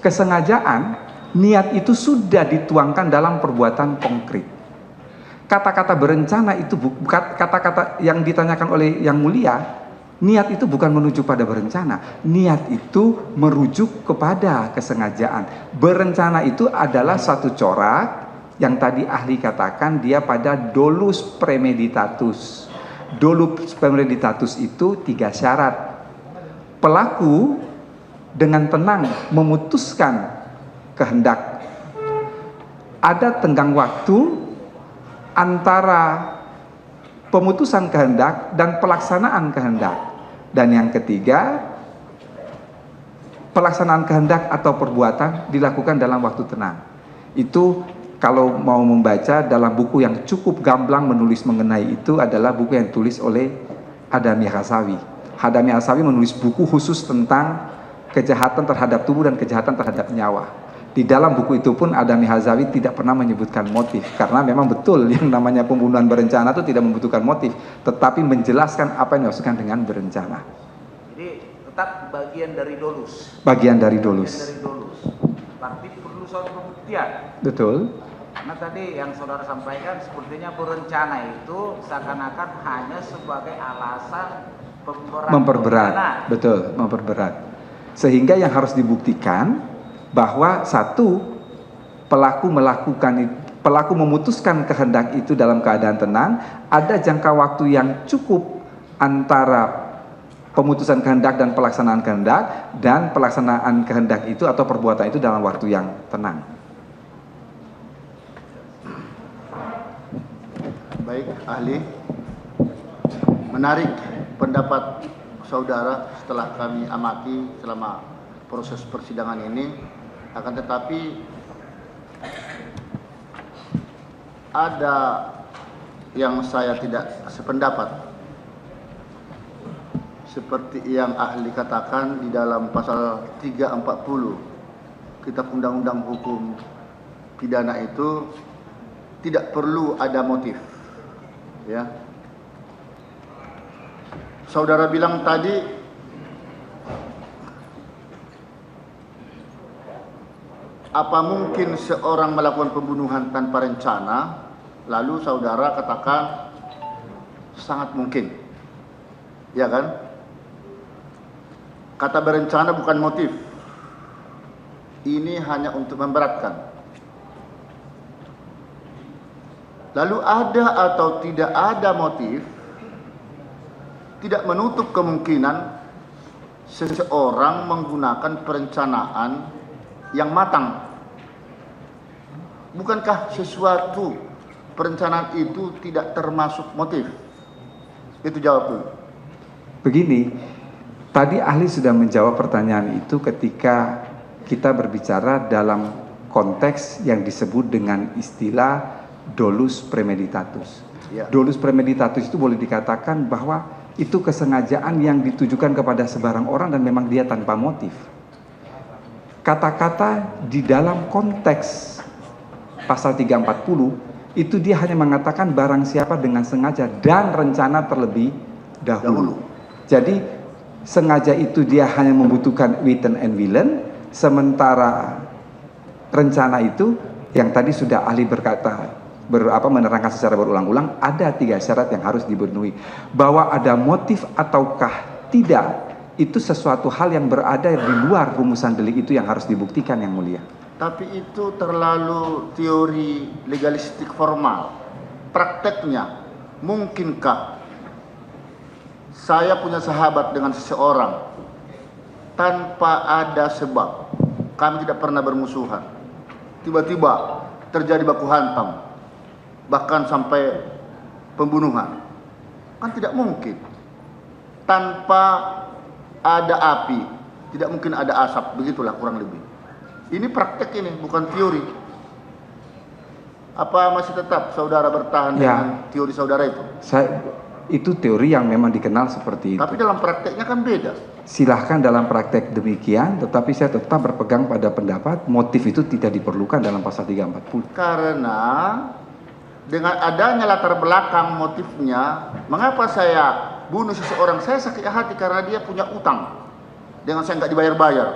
Kesengajaan, niat itu sudah dituangkan dalam perbuatan konkret. Kata-kata berencana itu kata-kata yang ditanyakan oleh Yang Mulia, niat itu bukan menuju pada berencana. Niat itu merujuk kepada kesengajaan. Berencana itu adalah satu corak yang tadi ahli katakan dia pada dolus premeditatus. Dolus premeditatus itu 3 syarat. Pelaku dengan tenang memutuskan kehendak. Ada tenggang waktu antara pemutusan kehendak dan pelaksanaan kehendak. Dan yang ketiga, pelaksanaan kehendak atau perbuatan dilakukan dalam waktu tenang. Itu kalau mau membaca dalam buku yang cukup gamblang menulis mengenai itu adalah buku yang ditulis oleh Hadami Hasawi. Hadami Hasawi menulis buku khusus tentang kejahatan terhadap tubuh dan kejahatan terhadap nyawa. Di dalam buku itu pun Hadami Hasawi tidak pernah menyebutkan motif, karena memang betul yang namanya pembunuhan berencana itu tidak membutuhkan motif, tetapi menjelaskan apa yang dimaksudkan dengan berencana. Jadi tetap bagian dari dolus. Bagian dari dolus. Berarti perlu suatu pembuktian. Betul. Karena tadi yang saudara sampaikan sepertinya berencana itu seakan-akan hanya sebagai alasan memperberat. Betul, memperberat. Sehingga yang harus dibuktikan bahwa satu, pelaku memutuskan kehendak itu dalam keadaan tenang, ada jangka waktu yang cukup antara pemutusan kehendak dan pelaksanaan kehendak, dan pelaksanaan kehendak itu atau perbuatan itu dalam waktu yang tenang. Baik, ahli. Menarik pendapat saudara setelah kami amati selama proses persidangan ini. Akan tetapi ada yang saya tidak sependapat. Seperti yang ahli katakan di dalam pasal 340 Kitab Undang-Undang Hukum Pidana itu tidak perlu ada motif. Ya. Saudara bilang tadi apa mungkin seorang melakukan pembunuhan tanpa rencana? Lalu saudara katakan sangat mungkin. Ya kan? Kata berencana bukan motif. Ini hanya untuk memberatkan. Lalu ada atau tidak ada motif tidak menutup kemungkinan seseorang menggunakan perencanaan yang matang. Bukankah sesuatu perencanaan itu tidak termasuk motif? Itu jawabnya. Begini, tadi ahli sudah menjawab pertanyaan itu ketika kita berbicara dalam konteks yang disebut dengan istilah dolus premeditatus. Ya. Dolus premeditatus itu boleh dikatakan bahwa itu kesengajaan yang ditujukan kepada sebarang orang dan memang dia tanpa motif. Kata-kata di dalam konteks pasal 340 itu dia hanya mengatakan barang siapa dengan sengaja dan rencana terlebih dahulu. Jadi sengaja itu dia hanya membutuhkan witten and willen, sementara rencana itu yang tadi sudah ahli berkata menerangkan secara berulang-ulang, ada 3 syarat yang harus dipenuhi. Bahwa ada motif ataukah tidak, itu sesuatu hal yang berada di luar rumusan delik itu yang harus dibuktikan, Yang Mulia. Tapi itu terlalu teori legalistik formal. Prakteknya, mungkinkah saya punya sahabat dengan seseorang tanpa ada sebab, kami tidak pernah bermusuhan, tiba-tiba terjadi baku hantam, bahkan sampai pembunuhan? Kan tidak mungkin. Tanpa ada api, tidak mungkin ada asap. Begitulah kurang lebih. Ini praktek ini, bukan teori. Apa masih tetap saudara bertahan dengan teori saudara itu? Itu teori yang memang dikenal seperti itu. Tapi dalam prakteknya kan beda. Silahkan dalam praktek demikian, tetapi saya tetap berpegang pada pendapat motif itu tidak diperlukan dalam pasal 340. Karena dengan adanya latar belakang motifnya, mengapa saya bunuh seseorang? Saya sakit hati karena dia punya utang dengan saya nggak dibayar-bayar.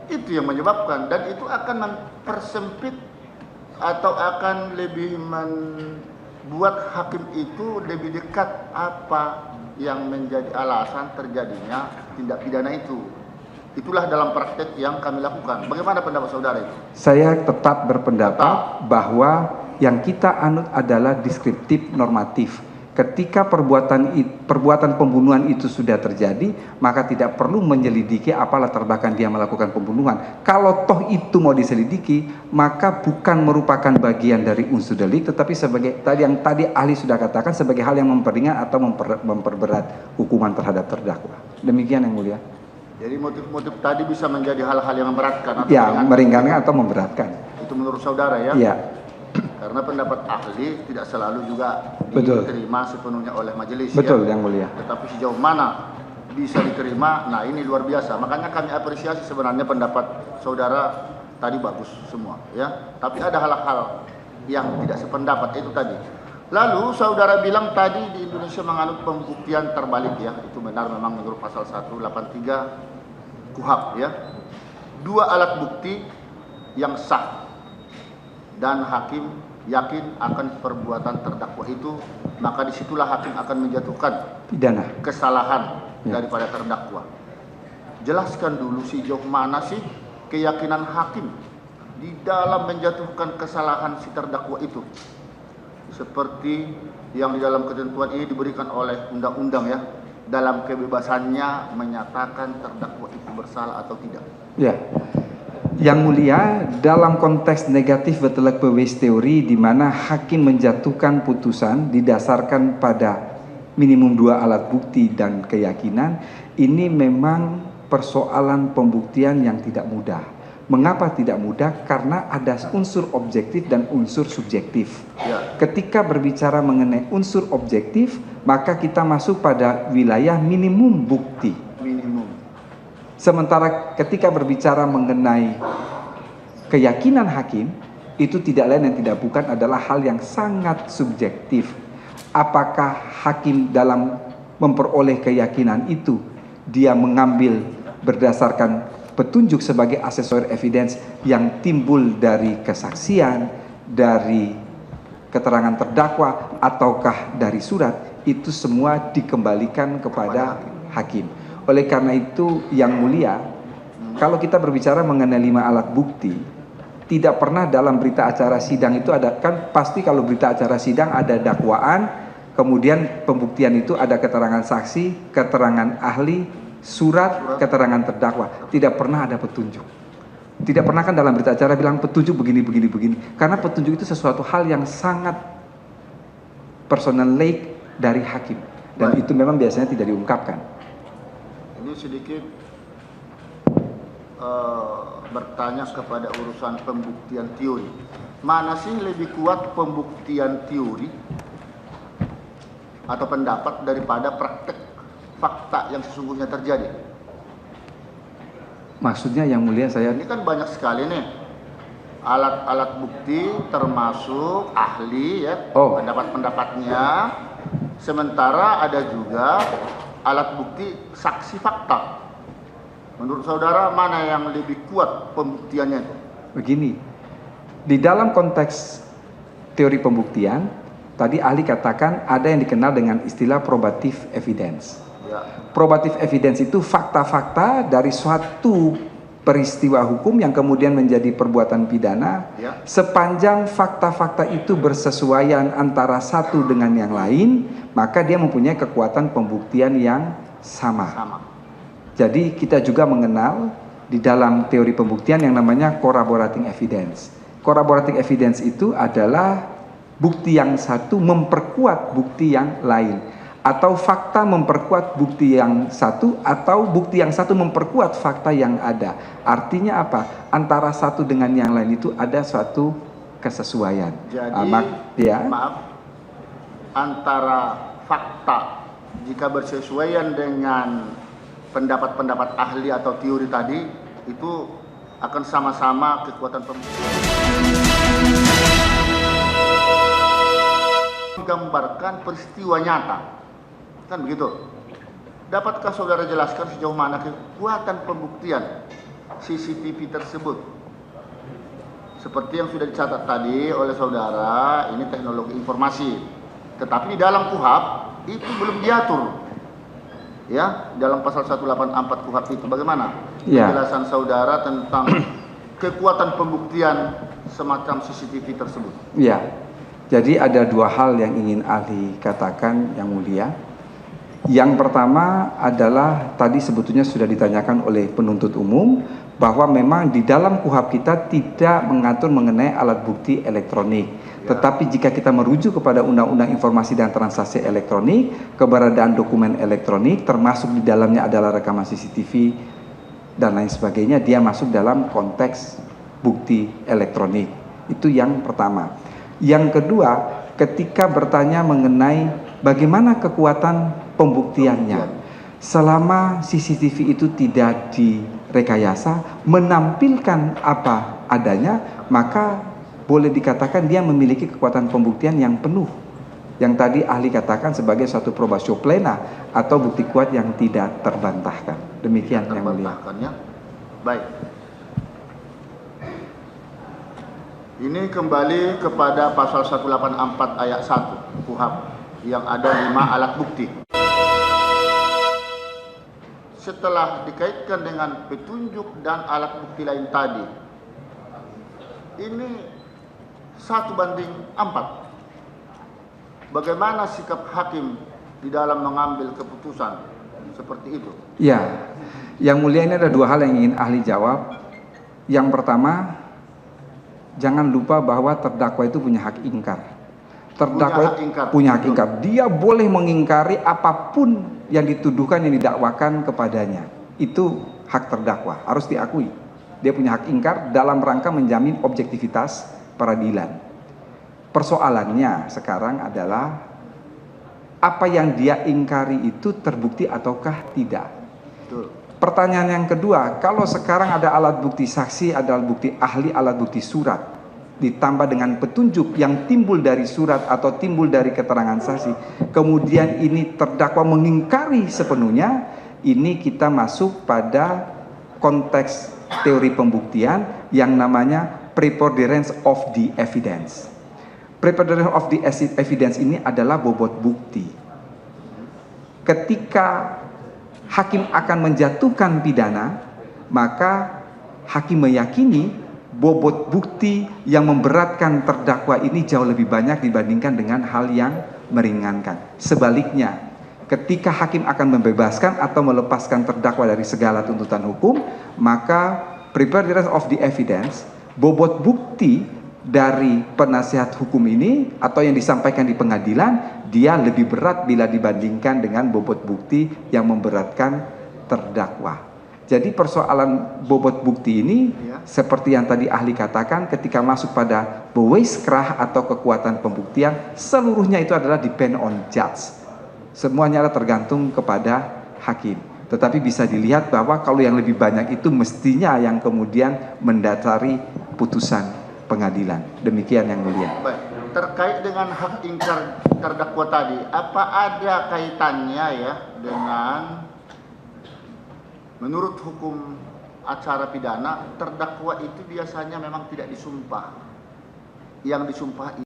Itu yang menyebabkan, dan itu akan mempersempit atau akan lebih membuat hakim itu lebih dekat apa yang menjadi alasan terjadinya tindak pidana itu. Itulah dalam praktek yang kami lakukan. Bagaimana pendapat saudara itu? Saya tetap berpendapat bahwa yang kita anut adalah deskriptif normatif. Ketika perbuatan pembunuhan itu sudah terjadi, maka tidak perlu menyelidiki apa latar belakang dia melakukan pembunuhan. Kalau toh itu mau diselidiki, maka bukan merupakan bagian dari unsur delik, tetapi sebagai yang tadi ahli sudah katakan, sebagai hal yang memperingan atau memperberat hukuman terhadap terdakwa. Demikian, Yang Mulia. Jadi motif-motif tadi bisa menjadi hal-hal yang memberatkan atau meringankan atau memberatkan. Itu menurut saudara ya? Iya. Karena pendapat ahli tidak selalu juga diterima sepenuhnya oleh majelis. Betul, ya? Yang Mulia. Tetapi sejauh mana bisa diterima, nah ini luar biasa. Makanya kami apresiasi sebenarnya pendapat saudara tadi bagus semua, ya. Tapi ada hal-hal yang tidak sependapat itu tadi. Lalu saudara bilang tadi di Indonesia menganut pembuktian terbalik, ya. Itu benar memang menurut pasal 183 KUHP, ya. 2 alat bukti yang sah dan hakim yakin akan perbuatan terdakwa itu, maka disitulah hakim akan menjatuhkan pidana kesalahan daripada terdakwa. Jelaskan dulu sejauh mana sih keyakinan hakim di dalam menjatuhkan kesalahan si terdakwa itu, seperti yang di dalam ketentuan ini diberikan oleh undang-undang, ya, dalam kebebasannya menyatakan terdakwa itu bersalah atau tidak. Ya. Yang Mulia, dalam konteks negatif betelek pewis teori di mana hakim menjatuhkan putusan didasarkan pada minimum 2 alat bukti dan keyakinan, ini memang persoalan pembuktian yang tidak mudah. Mengapa tidak mudah? Karena ada unsur objektif dan unsur subjektif. Ya. Ketika berbicara mengenai unsur objektif, maka kita masuk pada wilayah minimum bukti. Sementara ketika berbicara mengenai keyakinan hakim, itu tidak lain dan tidak bukan adalah hal yang sangat subjektif. Apakah hakim dalam memperoleh keyakinan itu, dia mengambil berdasarkan petunjuk sebagai accessory evidence yang timbul dari kesaksian, dari keterangan terdakwa, ataukah dari surat, itu semua dikembalikan kepada hakim. Oleh karena itu, Yang Mulia, kalau kita berbicara mengenai 5 alat bukti, tidak pernah dalam berita acara sidang itu ada, kan pasti kalau berita acara sidang ada dakwaan, kemudian pembuktian itu ada keterangan saksi, keterangan ahli, surat, keterangan terdakwa. Tidak pernah ada petunjuk. Tidak pernah kan dalam berita acara bilang petunjuk begini. Karena petunjuk itu sesuatu hal yang sangat personal dari hakim. Dan itu memang biasanya tidak diungkapkan. Ini sedikit bertanya kepada urusan pembuktian teori. Mana sih lebih kuat pembuktian teori atau pendapat daripada praktek fakta yang sesungguhnya terjadi? Maksudnya Yang Mulia saya... Ini kan banyak sekali nih alat-alat bukti termasuk ahli ya, pendapat-pendapatnya. Sementara ada juga alat bukti saksi fakta. Menurut saudara mana yang lebih kuat pembuktiannya? Begini, di dalam konteks teori pembuktian, tadi ahli katakan ada yang dikenal dengan istilah probative evidence. Ya. Probative evidence itu fakta-fakta dari suatu peristiwa hukum yang kemudian menjadi perbuatan pidana, ya. Sepanjang fakta-fakta itu bersesuaian antara satu dengan yang lain, maka dia mempunyai kekuatan pembuktian yang sama. Jadi kita juga mengenal di dalam teori pembuktian yang namanya corroborating evidence. Corroborating evidence itu adalah bukti yang satu memperkuat bukti yang lain, atau fakta memperkuat bukti yang satu, atau bukti yang satu memperkuat fakta yang ada. Artinya apa? Antara satu dengan yang lain itu ada suatu kesesuaian. Jadi, maaf, antara fakta jika bersesuaian dengan pendapat-pendapat ahli atau teori tadi, itu akan sama-sama kekuatan pembuktian. Menggambarkan peristiwa nyata, kan begitu? Dapatkah saudara jelaskan sejauh mana kekuatan pembuktian CCTV tersebut? Seperti yang sudah dicatat tadi oleh saudara, ini teknologi informasi, tetapi di dalam KUHP itu belum diatur. Ya, dalam pasal 184 KUHP itu bagaimana penjelasan saudara tentang kekuatan pembuktian semacam CCTV tersebut? Ya, jadi ada 2 hal yang ingin ahli katakan Yang Mulia. Yang pertama adalah tadi sebetulnya sudah ditanyakan oleh penuntut umum bahwa memang di dalam KUHP kita tidak mengatur mengenai alat bukti elektronik. Tetapi jika kita merujuk kepada Undang-Undang Informasi dan Transaksi Elektronik, keberadaan dokumen elektronik termasuk di dalamnya adalah rekaman CCTV dan lain sebagainya, dia masuk dalam konteks bukti elektronik. Itu yang pertama. Yang kedua, ketika bertanya mengenai bagaimana kekuatan pembuktiannya, selama CCTV itu tidak direkayasa, menampilkan apa adanya, maka boleh dikatakan dia memiliki kekuatan pembuktian yang penuh. Yang tadi ahli katakan sebagai suatu probatio plena atau bukti kuat yang tidak terbantahkan. Demikian Yang Mulia. Baik. Ini kembali kepada pasal 184 ayat 1 KUHP yang ada 5 alat bukti. Setelah dikaitkan dengan petunjuk dan alat bukti lain tadi, ini 1:4. Bagaimana sikap hakim di dalam mengambil keputusan seperti itu? Ya, Yang Mulia, ini ada 2 hal yang ingin ahli jawab. Yang pertama, jangan lupa bahwa terdakwa itu punya hak ingkar. Terdakwa punya hak ingkar. Dia boleh mengingkari apapun yang dituduhkan, yang didakwakan kepadanya. Itu hak terdakwa, harus diakui. Dia punya hak ingkar dalam rangka menjamin objektivitas peradilan. Persoalannya sekarang adalah apa yang dia ingkari itu terbukti ataukah tidak. Pertanyaan yang kedua, kalau sekarang ada alat bukti saksi, ada alat bukti ahli, alat bukti surat, ditambah dengan petunjuk yang timbul dari surat atau timbul dari keterangan saksi, kemudian ini terdakwa mengingkari sepenuhnya, ini kita masuk pada konteks teori pembuktian yang namanya preponderance of the evidence. Preponderance of the evidence ini adalah bobot bukti. ketika hakim akan menjatuhkan pidana, maka hakim meyakini bobot bukti yang memberatkan terdakwa ini jauh lebih banyak dibandingkan dengan hal yang meringankan. Sebaliknya, ketika hakim akan membebaskan atau melepaskan terdakwa dari segala tuntutan hukum, maka preponderance of the evidence, bobot bukti dari penasihat hukum ini atau yang disampaikan di pengadilan, dia lebih berat bila dibandingkan dengan bobot bukti yang memberatkan terdakwa. Jadi persoalan bobot bukti ini seperti yang tadi ahli katakan, ketika masuk pada bewijskracht atau kekuatan pembuktian, seluruhnya itu adalah depend on judge. Semuanya adalah tergantung kepada hakim. Tetapi bisa dilihat bahwa kalau yang lebih banyak itu mestinya yang kemudian mendasari putusan pengadilan. Demikian yang mulia. Baik. Terkait dengan hak ingkar terdakwa tadi, apa ada kaitannya ya dengan menurut hukum acara pidana, terdakwa itu biasanya memang tidak disumpah. Yang disumpah